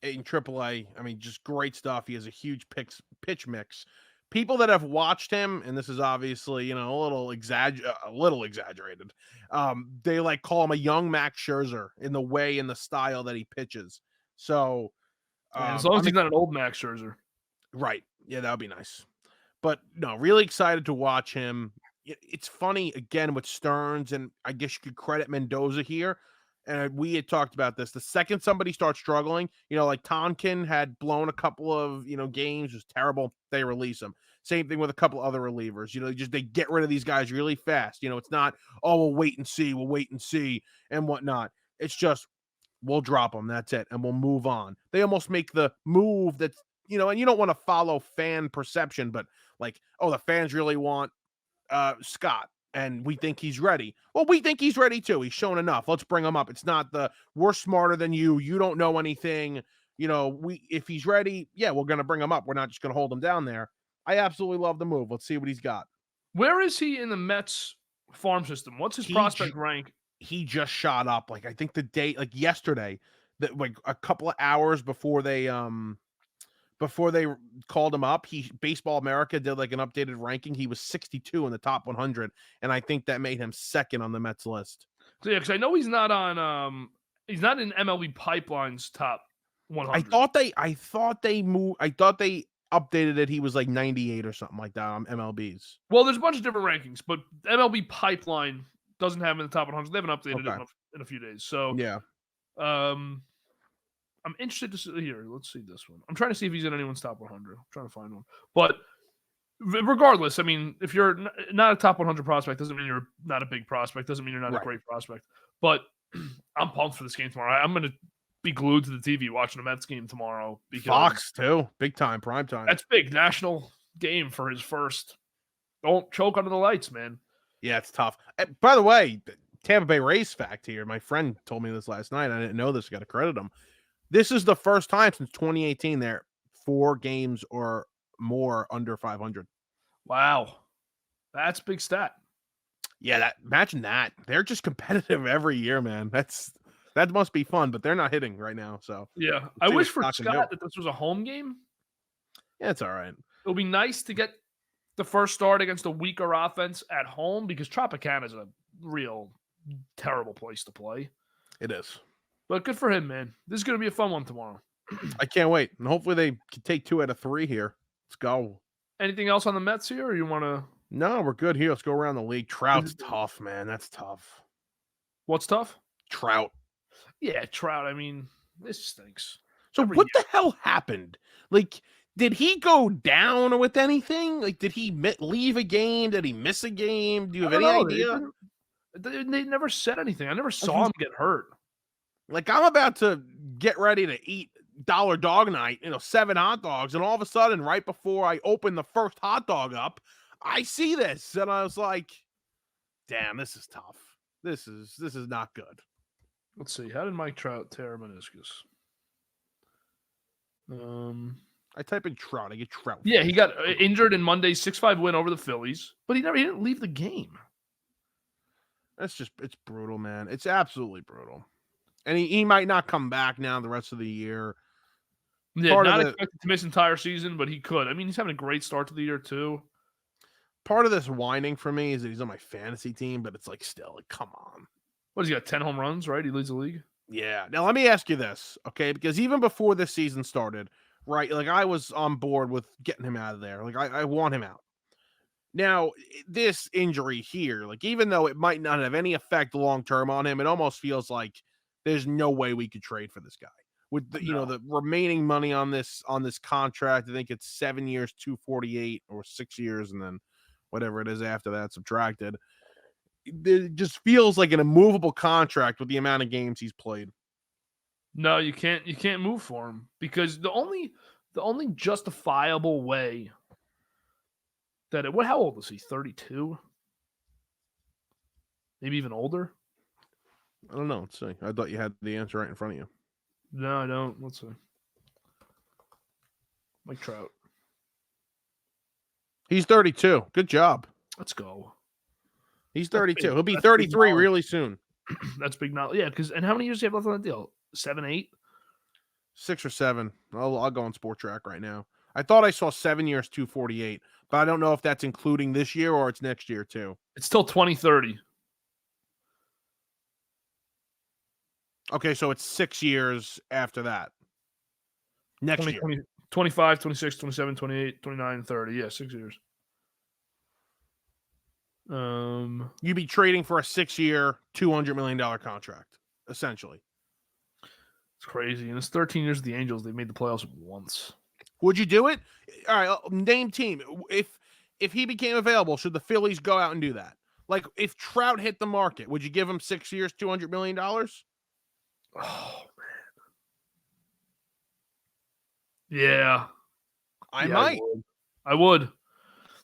in AAA. I mean, just great stuff. He has a huge pitch mix. People that have watched him, and this is obviously, a little exaggerated. They call him a young Max Scherzer in the way and the style that he pitches. So as long as he's not an old Max Scherzer. Right. Yeah, that would be nice. But no, really excited to watch him. It's funny, again, with Stearns, and I guess you could credit Mendoza here. And we had talked about this. The second somebody starts struggling, like Tonkin had blown a couple of, games, was terrible. They release him. Same thing with a couple other relievers. Just they get rid of these guys really fast. It's not, oh, we'll wait and see, and whatnot. It's just, we'll drop them. That's it. And we'll move on. They almost make the move that's, and you don't want to follow fan perception, but like, oh, the fans really want Scott and we think he's ready. Well, we think he's ready too. He's shown enough. Let's bring him up. It's not we're smarter than you. You don't know anything. If he's ready, yeah, we're going to bring him up. We're not just going to hold him down there. I absolutely love the move. Let's see what he's got. Where is he in the Mets farm system? What's his prospect rank? He just shot up. Like, I think the day, like yesterday, that like a couple of hours before they called him up, Baseball America did like an updated ranking. He was 62 in the top 100, and I think that made him second on the Mets list. So yeah, because I know he's not on he's not in MLB Pipeline's top 100. I thought they updated it. He was like 98 or something like that on MLB's. Well, there's a bunch of different rankings, but MLB Pipeline doesn't have him in the top 100. They haven't updated it in a few days. So yeah, I'm interested to see here. Let's see this one. I'm trying to see if he's in anyone's top 100. I'm trying to find one. But regardless, I mean, if you're not a top 100 prospect, doesn't mean you're not a big prospect. Doesn't mean you're not a great prospect. But I'm pumped for this game tomorrow. I'm going to be glued to the TV watching the Mets game tomorrow. Because Fox too, big time, prime time. That's big national game for his first. Don't choke under the lights, man. Yeah, it's tough. By the way, Tampa Bay Rays fact here. My friend told me this last night. I didn't know this. Got to credit him. This is the first time since 2018 they're 4 games or more under 500. Wow, that's a big stat. Yeah, imagine that. They're just competitive every year, man. That must be fun, but they're not hitting right now. So yeah, I wish for Scott that this was a home game. Yeah, it's all right. It'll be nice to get the first start against a weaker offense at home because Tropicana is a real terrible place to play. It is. But good for him, man. This is going to be a fun one tomorrow. I can't wait. And hopefully they can take 2 out of 3 here. Let's go. Anything else on the Mets here, or you want to? No, we're good here. Let's go around the league. Trout's tough, man. That's tough. What's tough? Trout. Yeah, Trout. I mean, this stinks. So what the hell happened? Like, did he go down with anything? Like, did he leave a game? Did he miss a game? Do you have any idea? They never said anything. I never saw him get hurt. Like, I'm about to get ready to eat Dollar Dog Night, 7 hot dogs, and all of a sudden, right before I open the first hot dog up, I see this, and I was like, damn, this is tough. This is not good. Let's see. How did Mike Trout tear a meniscus? I type in Trout. I get Trout. Yeah, he got injured in Monday's 6-5 win over the Phillies, but he didn't leave the game. It's brutal, man. It's absolutely brutal. And he might not come back now the rest of the year. Yeah, not expected to miss entire season, but he could. I mean, he's having a great start to the year, too. Part of this whining for me is that he's on my fantasy team, but it's like still, like, come on. What has he got, 10 home runs, right? He leads the league? Yeah. Now, let me ask you this, okay? Because even before this season started, right, like, I was on board with getting him out of there. Like, I want him out. Now, this injury here, like, even though it might not have any effect long-term on him, it almost feels like there's no way we could trade for this guy. With the, the remaining money on this contract, I think it's 7 years, 248, or 6 years, and then whatever it is after that subtracted. It just feels like an immovable contract with the amount of games he's played. No, you can't move for him because the only justifiable way that how old is he? 32? Maybe even older? I don't know. Let's see. I thought you had the answer right in front of you. No, I don't. Let's see. Mike Trout. He's 32. Good job. Let's go. He's 32. He'll be 33 really soon. That's big knowledge. Yeah, and how many years do you have left on that deal? 7, 8? 6 or 7. I'll go on Sport Track right now. I thought I saw 7 years, 248, but I don't know if that's including this year or it's next year too. It's till 2030. Okay, so it's 6 years after that. Next 20, year. 20, 25, 26, 27, 28, 29, 30. Yeah, 6 years. You'd be trading for a 6-year, $200 million contract, essentially. It's crazy. In his 13 years with the Angels, they made the playoffs once. Would you do it? All right, name team. If if he became available, should the Phillies go out and do that? Like, if Trout hit the market, would you give him 6 years, $200 million? Oh, yeah. I Yeah, might. I would.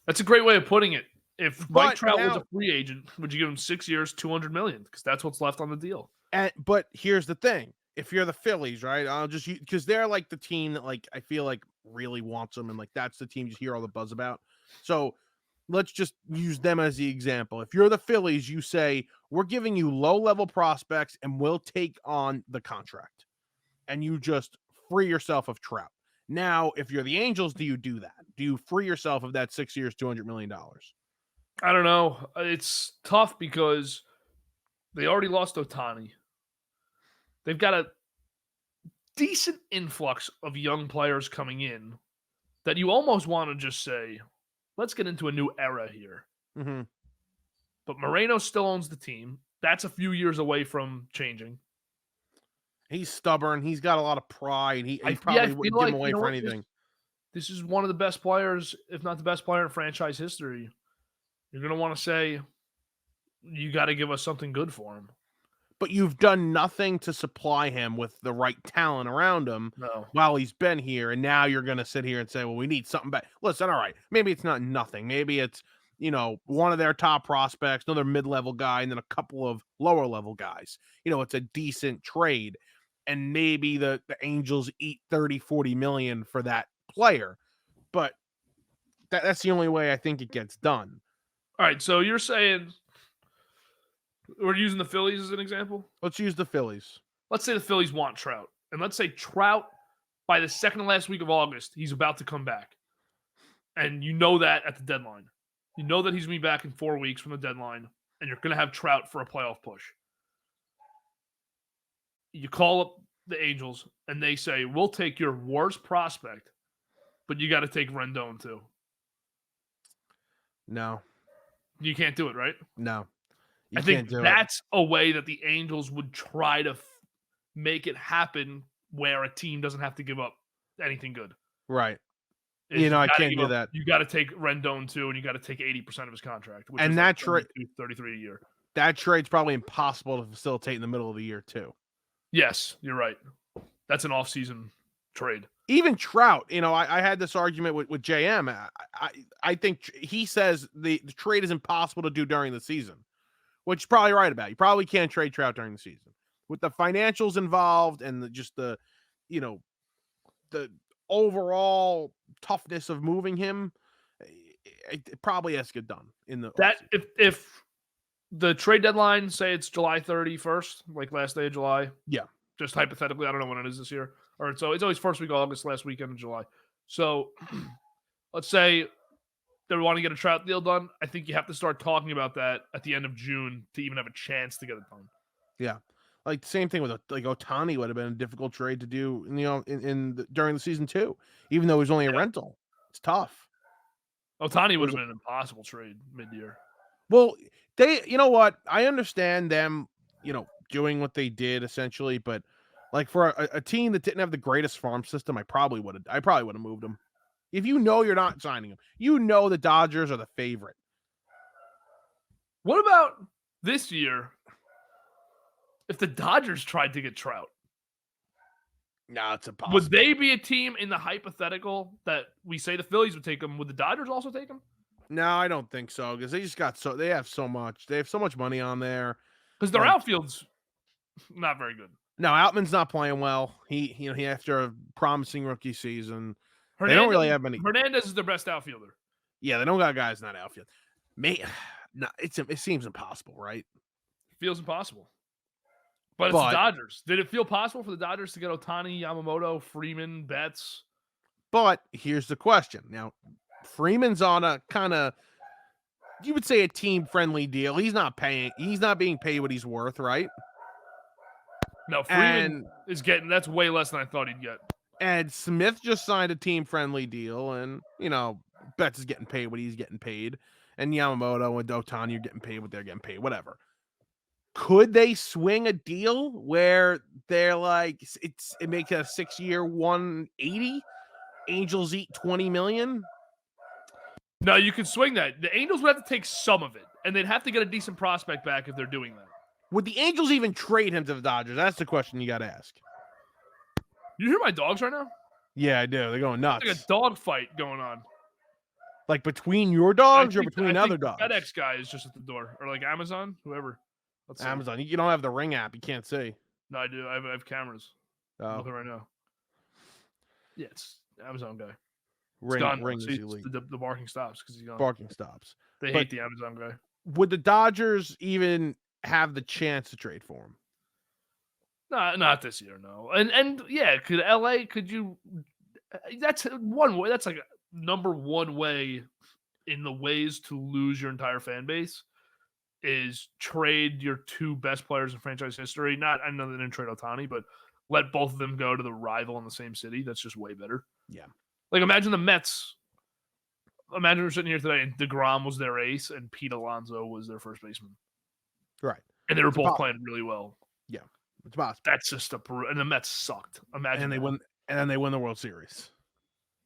That's a great way of putting it. If Mike But Trout was now, a free agent, would you give him 6 years, $200 million? Because that's what's left on the deal. but here's the thing. If you're the Phillies, right? I'll just because they're like the team that like I feel like really wants them, and like that's the team you hear all the buzz about. So let's just use them as the example. If you're the Phillies, you say, we're giving you low-level prospects and we'll take on the contract. And you just free yourself of Trout. Now, if you're the Angels, do you do that? Do you free yourself of that 6 years, $200 million? I don't know. It's tough because they already lost Ohtani. They've got a decent influx of young players coming in that you almost want to just say, let's get into a new era here. Mm-hmm. But Moreno still owns the team. That's a few years away from changing. He's stubborn. He's got a lot of pride. He I probably feel wouldn't give him like, away for anything. This is one of the best players, if not the best player in franchise history. You're going to want to say, you got to give us something good for him. But you've done nothing to supply him with the right talent around him while he's been here. And now you're going to sit here and say, well, we need something back. Listen, all right, maybe it's not nothing. Maybe it's, one of their top prospects, another mid-level guy, and then a couple of lower-level guys. It's a decent trade. And maybe the Angels eat 30, 40 million for that player. But that's the only way I think it gets done. All right, so you're saying we're using the Phillies as an example? Let's use the Phillies. Let's say the Phillies want Trout. And let's say Trout, by the second to last week of August, he's about to come back. And you know that at the deadline. You know that he's going to be back in 4 weeks from the deadline, and you're going to have Trout for a playoff push. You call up the Angels, and they say, we'll take your worst prospect, but you got to take Rendon too. No. You can't do it, right? No. I think that's a way that the Angels would try to make it happen where a team doesn't have to give up anything good. Right. I can't do that. You got to take Rendon too, and you got to take 80% of his contract, which is that like 33 a year. That trade's probably impossible to facilitate in the middle of the year too. Yes, you're right. That's an off-season trade. Even Trout, I had this argument with JM. I think he says the trade is impossible to do during the season, which is probably right about. You probably can't trade Trout during the season with the financials involved and the overall toughness of moving him. It probably has to get done in the that if the trade deadline, say it's July 31st, like last day of July. Yeah. Just hypothetically, I don't know when it is this year. Or so it's always first week of August, last weekend of July. So let's say they want to get a Trout deal done. I think you have to start talking about that at the end of June to even have a chance to get it done. Yeah. Like the same thing with Ohtani would have been a difficult trade to do, during the season too, even though it was only a rental. It's tough. Ohtani would have been an impossible trade mid-year. Well, you know what? I understand them, doing what they did essentially, but like for a team that didn't have the greatest farm system, I probably would have moved them. If you're not signing him, the Dodgers are the favorite. What about this year? If the Dodgers tried to get Trout, no, it's impossible. Would they be a team in the hypothetical that we say the Phillies would take him? Would the Dodgers also take him? No, I don't think so because they have so much money on there. Because their outfield's not very good. No, Outman's not playing well. He after a promising rookie season, they don't really have many. Hernandez is their best outfielder. Yeah, they don't got guys in that outfield. It seems impossible, right? It feels impossible. But it's the Dodgers. Did it feel possible for the Dodgers to get Ohtani, Yamamoto, Freeman, Betts? But here's the question. Now, Freeman's on a kind of, you would say, a team-friendly deal. He's not being paid what he's worth, right? No, Freeman is getting, that's way less than I thought he'd get. And Smith just signed a team-friendly deal, and, Betts is getting paid what he's getting paid. And Yamamoto and Ohtani are getting paid what they're getting paid, whatever. Could they swing a deal where they're like, it makes it a 6-year 180? Angels eat $20 million? No, you can swing that. The Angels would have to take some of it, and they'd have to get a decent prospect back if they're doing that. Would the Angels even trade him to the Dodgers? That's the question you got to ask. You hear my dogs right now? Yeah, I do. They're going nuts. It's like a dog fight going on. Like between your dogs or between other dogs? FedEx guy is just at the door, or like Amazon, whoever. Let's see. Amazon. You don't have the Ring app. You can't see. No, I do. I have cameras. Oh. I'm looking right now. Yeah, it's Amazon guy. Ring is elite. The barking stops because he's gone. Barking stops. They hate the Amazon guy. Would the Dodgers even have the chance to trade for him? No, not this year, no. And yeah, could LA? Could you? That's one way. That's like number one way in the ways to lose your entire fan base is trade your two best players in franchise history. I know they didn't trade Ohtani, but let both of them go to the rival in the same city. That's just way better. Yeah. Like imagine the Mets. Imagine we're sitting here today and DeGrom was their ace and Pete Alonso was their first baseman. Right. And they were both playing really well. Yeah. It's possible. That's just and the Mets sucked. Imagine. And then they win the World Series.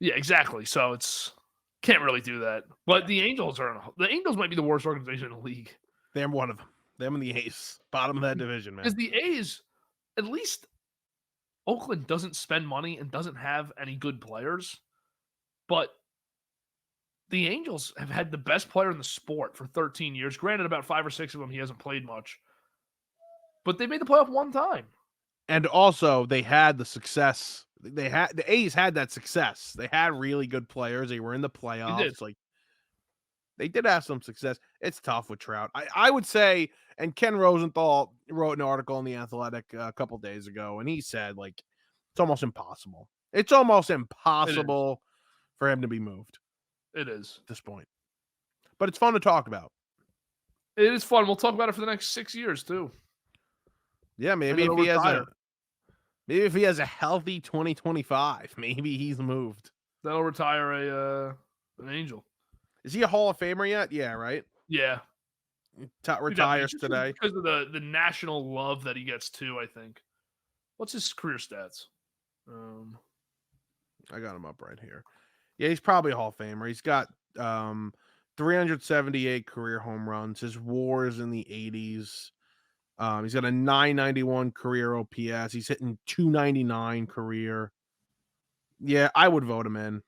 Yeah, exactly. So it's can't really do that. But the Angels might be the worst organization in the league. They're one of them. Them and the A's. Bottom of that division, man. Because the A's, at least Oakland doesn't spend money and doesn't have any good players. But the Angels have had the best player in the sport for 13 years. Granted, about 5 or 6 of them, he hasn't played much. But they made the playoff one time. And also, they had the success. The A's had that success. They had really good players. They were in the playoffs. They did have some success. It's tough with Trout. I would say, and Ken Rosenthal wrote an article in The Athletic a couple days ago, and he said, it's almost impossible. It's almost impossible for him to be moved. It is. At this point. But it's fun to talk about. It is fun. We'll talk about it for the next 6 years, too. Yeah, maybe if he has a healthy 2025, maybe he's moved. That'll retire an Angel. Is he a Hall of Famer yet? Yeah, right? Yeah. Retires today. Because of the national love that he gets, too, I think. What's his career stats? I got him up right here. Yeah, he's probably a Hall of Famer. He's got 378 career home runs. His WAR is in the 80s. He's got a 991 career OPS. He's hitting 299 career. Yeah, I would vote him in.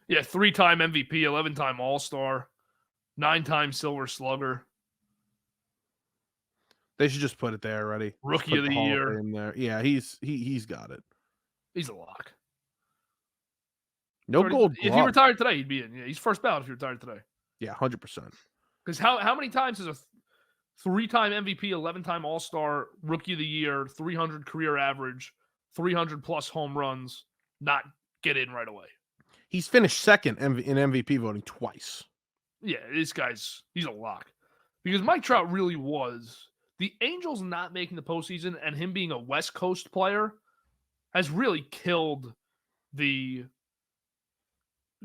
Yeah, 3-time MVP, 11-time All-Star, 9-time Silver Slugger. They should just put it there already. Rookie of the Year. In there. Yeah, he's got it. He's a lock. No gold glove. If he retired today, he'd be in. Yeah, he's first ballot if he retired today. Yeah, 100%. Because how many times is a 3-time MVP, 11-time All-Star, Rookie of the Year, 300 career average, 300-plus home runs, not get in right away? He's finished second in MVP voting twice. Yeah, he's a lock. Because Mike Trout really was. The Angels not making the postseason and him being a West Coast player has really killed the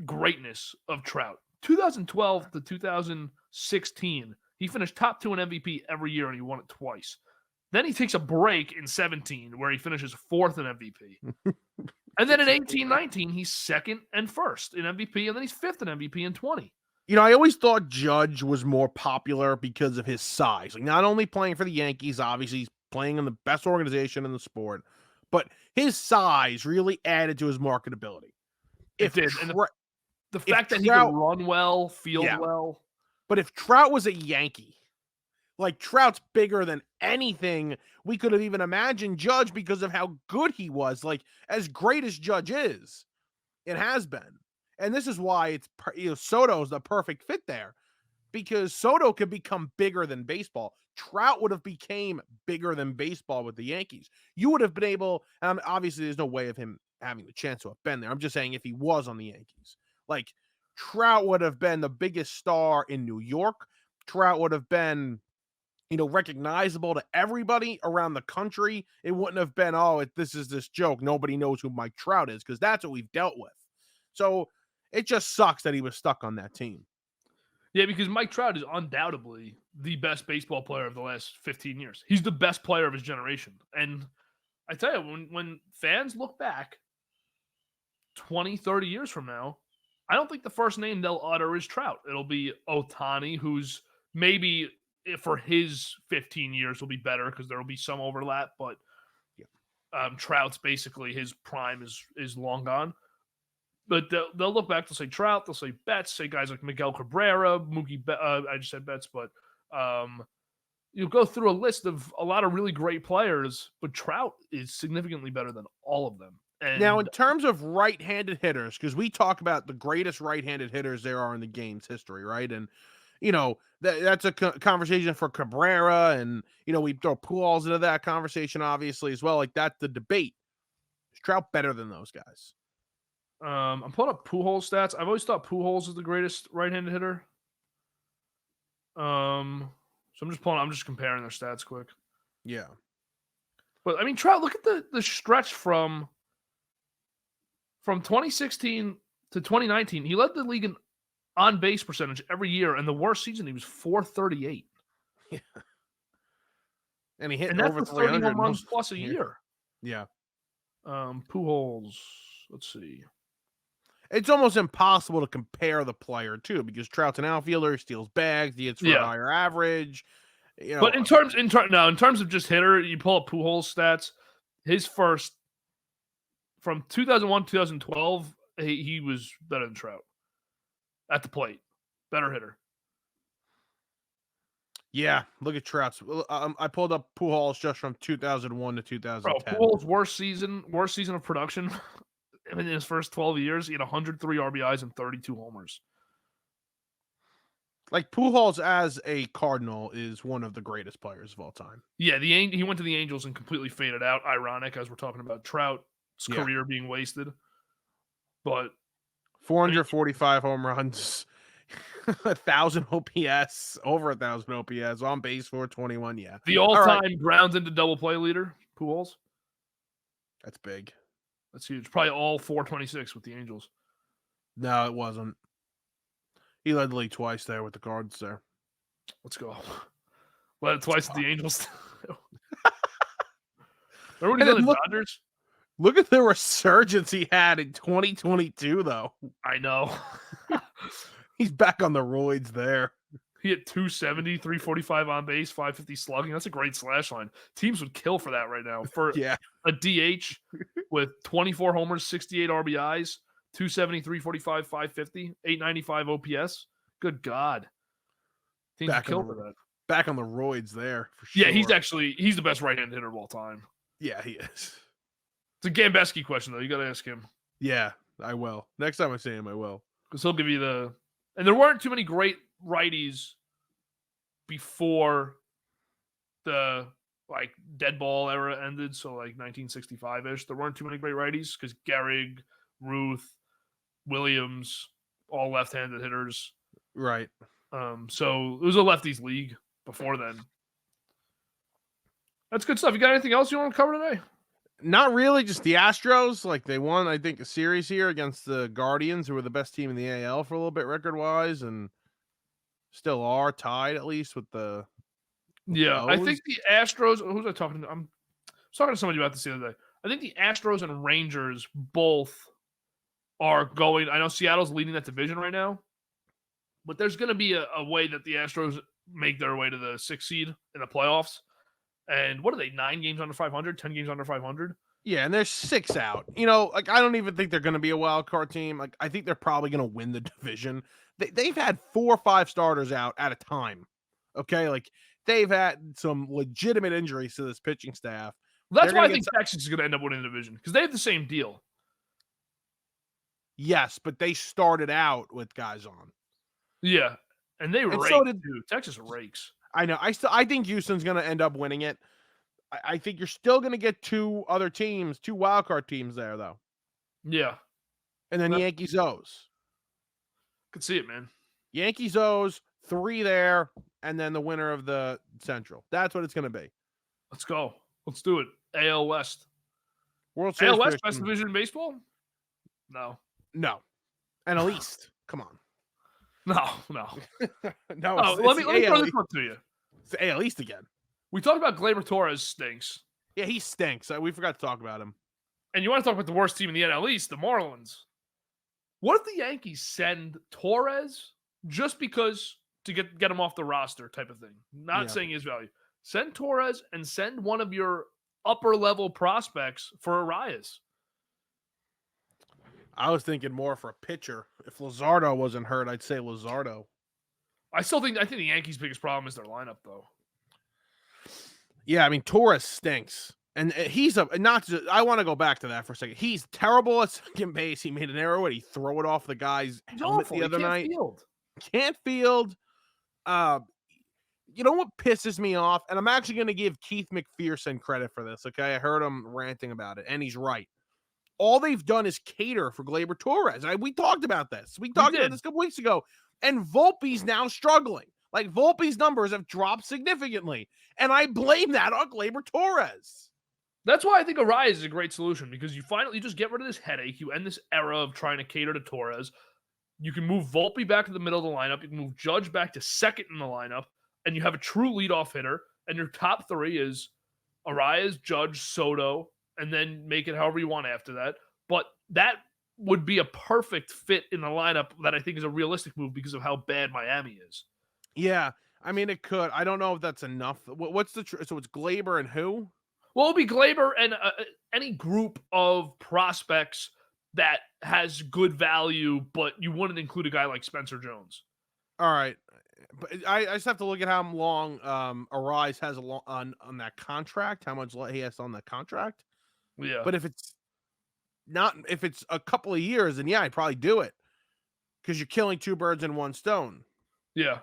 greatness of Trout. 2012 to 2016, he finished top 2 in MVP every year and he won it twice. Then he takes a break in 17 where he finishes 4th in MVP. And then in 18-19, he's 2nd and 1st in MVP, and then he's 5th in MVP in 20. I always thought Judge was more popular because of his size. Not only playing for the Yankees, obviously he's playing in the best organization in the sport, but his size really added to his marketability. The fact that he can run well, field well. But if Trout was a Yankee, Trout's bigger than anything we could have even imagined Judge because of how good he was. As great as Judge is, it has been. And this is why Soto's the perfect fit there, because Soto could become bigger than baseball. Trout would have became bigger than baseball with the Yankees. You would have been able, and obviously there's no way of him having the chance to have been there. I'm just saying if he was on the Yankees, Trout would have been the biggest star in New York. Trout would have been, recognizable to everybody around the country. It wouldn't have been, this is this joke. Nobody knows who Mike Trout is, because that's what we've dealt with. So it just sucks that he was stuck on that team. Yeah, because Mike Trout is undoubtedly the best baseball player of the last 15 years. He's the best player of his generation. And I tell you, when fans look back 20, 30 years from now, I don't think the first name they'll utter is Trout. It'll be Ohtani, who's maybe for his 15 years will be better because there will be some overlap, but Trout's basically his prime is long gone. But they'll look back, they'll say Trout, they'll say Betts, say guys like Miguel Cabrera, I just said Betts, but you'll go through a list of a lot of really great players, but Trout is significantly better than all of them. And now, in terms of right-handed hitters, because we talk about the greatest right-handed hitters there are in the game's history, right? And that's a conversation for Cabrera, and we throw Pujols into that conversation, obviously, as well. Like, that's the debate. Is Trout better than those guys? I'm pulling up Pujols stats. I've always thought Pujols is the greatest right-handed hitter. So I'm just comparing their stats quick. Yeah. But I mean, Trout, look at the stretch from 2016 to 2019. He led the league in on base percentage every year, and the worst season he was .438. Yeah. And he hit and that's over 30 home runs most plus a year. Yeah. Pujols, let's see. It's almost impossible to compare the player too, because Trout's an outfielder, he steals bags, he hits for a higher average. But in terms of just hitter, you pull up Pujols stats. His first from 2001 2012, he was better than Trout at the plate, better hitter. Yeah, look at Trout's. I pulled up Pujols just from 2001 to 2010. Bro, Pujols' worst season of production. In his first 12 years, he had 103 RBIs and 32 homers. Like, Pujols as a Cardinal is one of the greatest players of all time. Yeah, he went to the Angels and completely faded out. Ironic, as we're talking about Trout's career being wasted. But 445 home runs, 1,000 OPS, over 1,000 OPS, on base for 21. Yeah, the all-time grounds into double play leader, Pujols. That's big. That's huge. Probably all 426 with the Angels. No, it wasn't. He led the league twice there with the Cards there. Let's go. Led it twice with the Angels. Remember when he led the Dodgers? Look at the resurgence he had in 2022, though. I know. He's back on the roids there. He hit 270, 345 on base, 550 slugging. That's a great slash line. Teams would kill for that right now. For a DH with 24 homers, 68 RBIs, 270, 345, 550, 895 OPS. Good God. Teams would kill for that. Back on the roids there, for sure. Yeah, he's the best right-handed hitter of all time. Yeah, he is. It's a Gambeski question, though. You got to ask him. Yeah, I will. Next time I see him, I will. Because he'll give you the... And there weren't too many great righties before the dead ball era ended, so 1965-ish. There weren't too many great righties because Gehrig, Ruth, Williams, all left-handed hitters. Right. So it was a lefties league before then. That's good stuff. You got anything else you want to cover today? Not really, just the Astros. They won, I think, a series here against the Guardians, who were the best team in the AL for a little bit record-wise, and still are tied, at least, with the I think the Astros... Who was I talking to? I was talking to somebody about this the other day. I think the Astros and Rangers both are going... I know Seattle's leading that division right now, but there's going to be a way that the Astros make their way to the 6th seed in the playoffs. And what are they, 9 games under 500, 10 games under 500? Yeah, and they're 6 out. I don't even think they're going to be a wild card team. I think they're probably going to win the division. They've had 4 or 5 starters out at a time. Okay, they've had some legitimate injuries to this pitching staff. That's why I think Texas is going to end up winning the division, because they have the same deal. Yes, but they started out with guys on. Yeah, and they rake, too. Texas rakes. I know. I think Houston's going to end up winning it. I think you're still going to get 2 other teams, 2 wildcard teams there, though. Yeah. And then Yankees O's. Could see it, man. Yankees O's, 3 there, and then the winner of the Central. That's what it's going to be. Let's go. Let's do it. AL West. World Series. AL West, best division in baseball? No. NL East. Come on. No. No. Let me throw this one to you. It's the AL East again. We talked about Gleyber Torres stinks. Yeah, he stinks. We forgot to talk about him. And you want to talk about the worst team in the NL East, the Marlins. What if the Yankees send Torres just because to get him off the roster type of thing? Not Yeah. saying his value. Send Torres and send one of your upper level prospects for Arias. I was thinking more for a pitcher. If Luzardo wasn't hurt, I'd say Luzardo. I think the Yankees' biggest problem is their lineup, though. Yeah, I mean Torres stinks, and he's a not. Just, I want to go back to that for a second. He's terrible at second base. He made an error when he throw it off the guy's He's helmet awful. the other He can't night. field. Can't field. Uh, you know what pisses me off, and I'm actually going to give Keith McPherson credit for this. Okay, I heard him ranting about it, and he's right. All they've done is cater for Gleyber Torres. We talked about this. We talked about this a couple weeks ago. And Volpe's now struggling. Like, Volpe's numbers have dropped significantly. And I blame that on Gleyber Torres. That's why I think Arias is a great solution, because you just get rid of this headache. You end this era of trying to cater to Torres. You can move Volpe back to the middle of the lineup. You can move Judge back to second in the lineup. And you have a true leadoff hitter. And your top three is Arias, Judge, Soto, and then make it however you want after that. But that would be a perfect fit in the lineup that I think is a realistic move because of how bad Miami is. Yeah, I mean, it could. I don't know if that's enough. What's the so it's Gleyber and who? Well, it'll be Gleyber and any group of prospects that has good value, but you wouldn't include a guy like Spencer Jones. All right. But I just have to look at how long Arias has on that contract, how much he has on that contract. Yeah. But if it's a couple of years, then yeah, I'd probably do it because you're killing two birds in one stone. Yeah.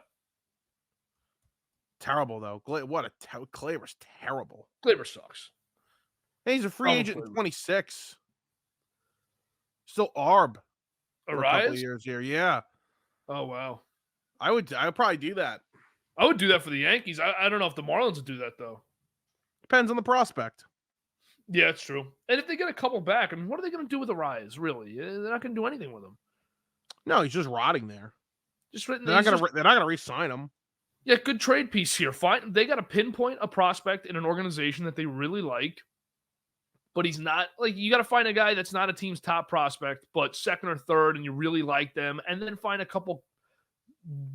Terrible though. Gleyber's terrible. Gleyber sucks. Hey, he's a free agent in 26. Still ARB for a couple of years here. Yeah. Oh wow. I would probably do that. I would do that for the Yankees. I don't know if the Marlins would do that though. Depends on the prospect. Yeah, it's true. And if they get a couple back, I mean, what are they going to do with Arias? Really, they're not going to do anything with him. No, he's just rotting there. They're not going to re-sign him. Yeah, good trade piece here. Fine, they got to pinpoint a prospect in an organization that they really like, but he's not like you got to find a guy that's not a team's top prospect, but second or third, and you really like them, and then find a couple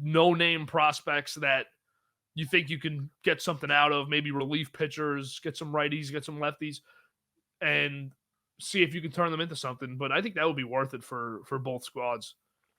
no-name prospects that you think you can get something out of, maybe relief pitchers, get some righties, get some lefties, and see if you can turn them into something. But I think that would be worth it for both squads.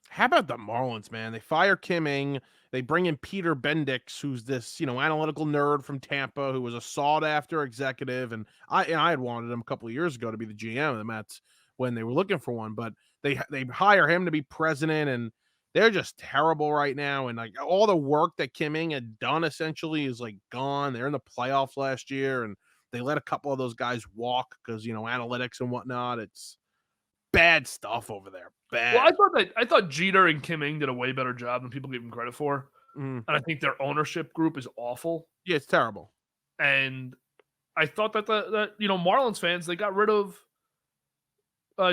How about the Marlins, man? They fire Kim Ng. They bring in Peter Bendix, who's this, analytical nerd from Tampa who was a sought-after executive. And I had wanted him a couple of years ago to be the GM of the Mets when they were looking for one. But they hire him to be president, and they're just terrible right now. And like all the work that Kim Ng had done essentially is like gone. They're in the playoffs last year, and they let a couple of those guys walk because, analytics and whatnot. It's bad stuff over there. Bad. Well, I thought Jeter and Kim Ng did a way better job than people give them credit for. And I think their ownership group is awful. Yeah, it's terrible. And I thought that Marlins fans, they got rid of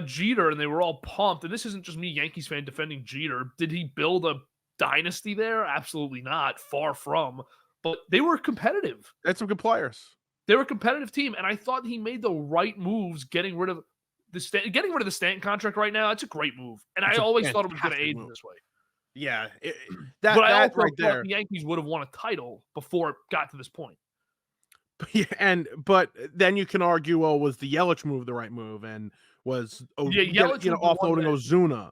Jeter and they were all pumped. And this isn't just me, Yankees fan, defending Jeter. Did he build a dynasty there? Absolutely not. Far from. But they were competitive. They had some good players. They were a competitive team. And I thought he made the right moves getting rid of the Stanton contract right now. That's a great move. And I always thought it was going to age this way. Yeah. But I also thought the Yankees would have won a title before it got to this point. Yeah, but then you can argue, well, was the Yelich move the right move? And was Yelich offloading Ozuna?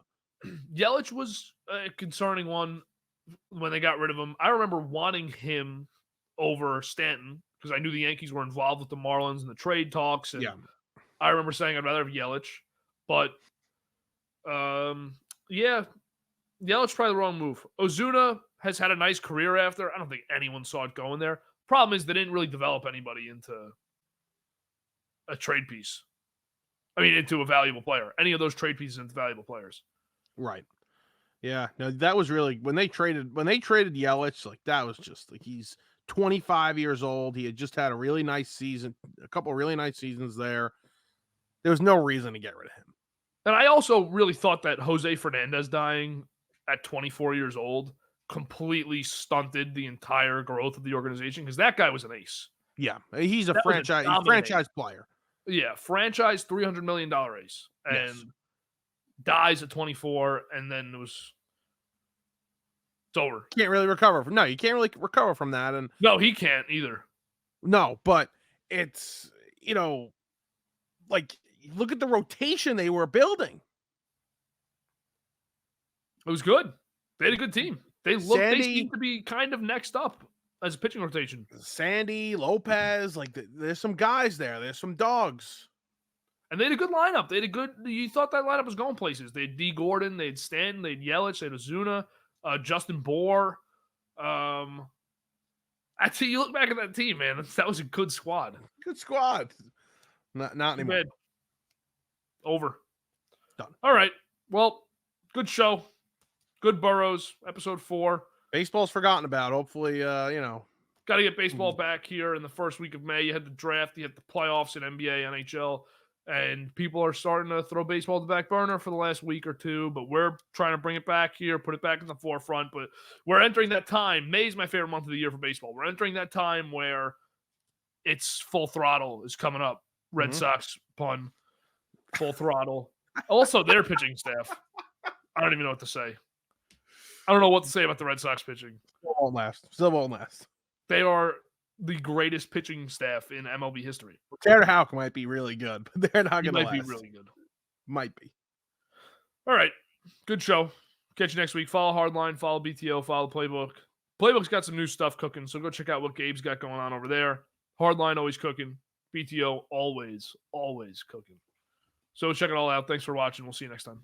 Yelich was a concerning one when they got rid of him. I remember wanting him over Stanton because I knew the Yankees were involved with the Marlins and the trade talks. And I remember saying I'd rather have Yelich, but Yelich probably the wrong move. Ozuna has had a nice career after. I don't think anyone saw it going there. Problem is they didn't really develop anybody into a trade piece. I mean, into a valuable player. Any of those trade pieces into valuable players. Right. Yeah. No, that was really when they traded Yelich, like that was just like he's 25 years old. He had just had a really nice season, a couple of really nice seasons there. There was no reason to get rid of him. And I also really thought that Jose Fernandez dying at 24 years old completely stunted the entire growth of the organization because that guy was an ace. Yeah, he's a franchise player. Yeah, franchise $300 million ace. And dies at 24, and then it's over. Can't really recover from. No, you can't really recover from that. And No, he can't either. no, but it's like look at the rotation they were building. It was good. They had a good team. They seem to be kind of next up as a pitching rotation. Sandy, Lopez, like there's some guys there. There's some dogs. And they had a good lineup. You thought that lineup was going places. They had D. Gordon, they had Stanton, they had Yelich, they had Ozuna, Justin Bohr. Actually, you look back at that team, man. That was a good squad. Good squad. Not anymore. Bad. Over. Done. All right. Well, good show. Good Boroughs, episode 4. Baseball's forgotten about. Hopefully, got to get baseball back here in the first week of May. You had the draft, you had the playoffs in NBA, NHL, and people are starting to throw baseball to the back burner for the last week or two, but we're trying to bring it back here, put it back in the forefront. But we're entering that time. May is my favorite month of the year for baseball. We're entering that time where it's full throttle is coming up. Red Sox pun. Full throttle. Also, their pitching staff. I don't even know what to say. I don't know what to say about the Red Sox pitching. Still won't last. They are the greatest pitching staff in MLB history. Tanner Houck might be really good, but they're not going to last. Might be really good. Might be. All right. Good show. Catch you next week. Follow Hardline, follow BTO, follow Playbook. Playbook's got some new stuff cooking, so go check out what Gabe's got going on over there. Hardline always cooking. BTO always cooking. So check it all out. Thanks for watching. We'll see you next time.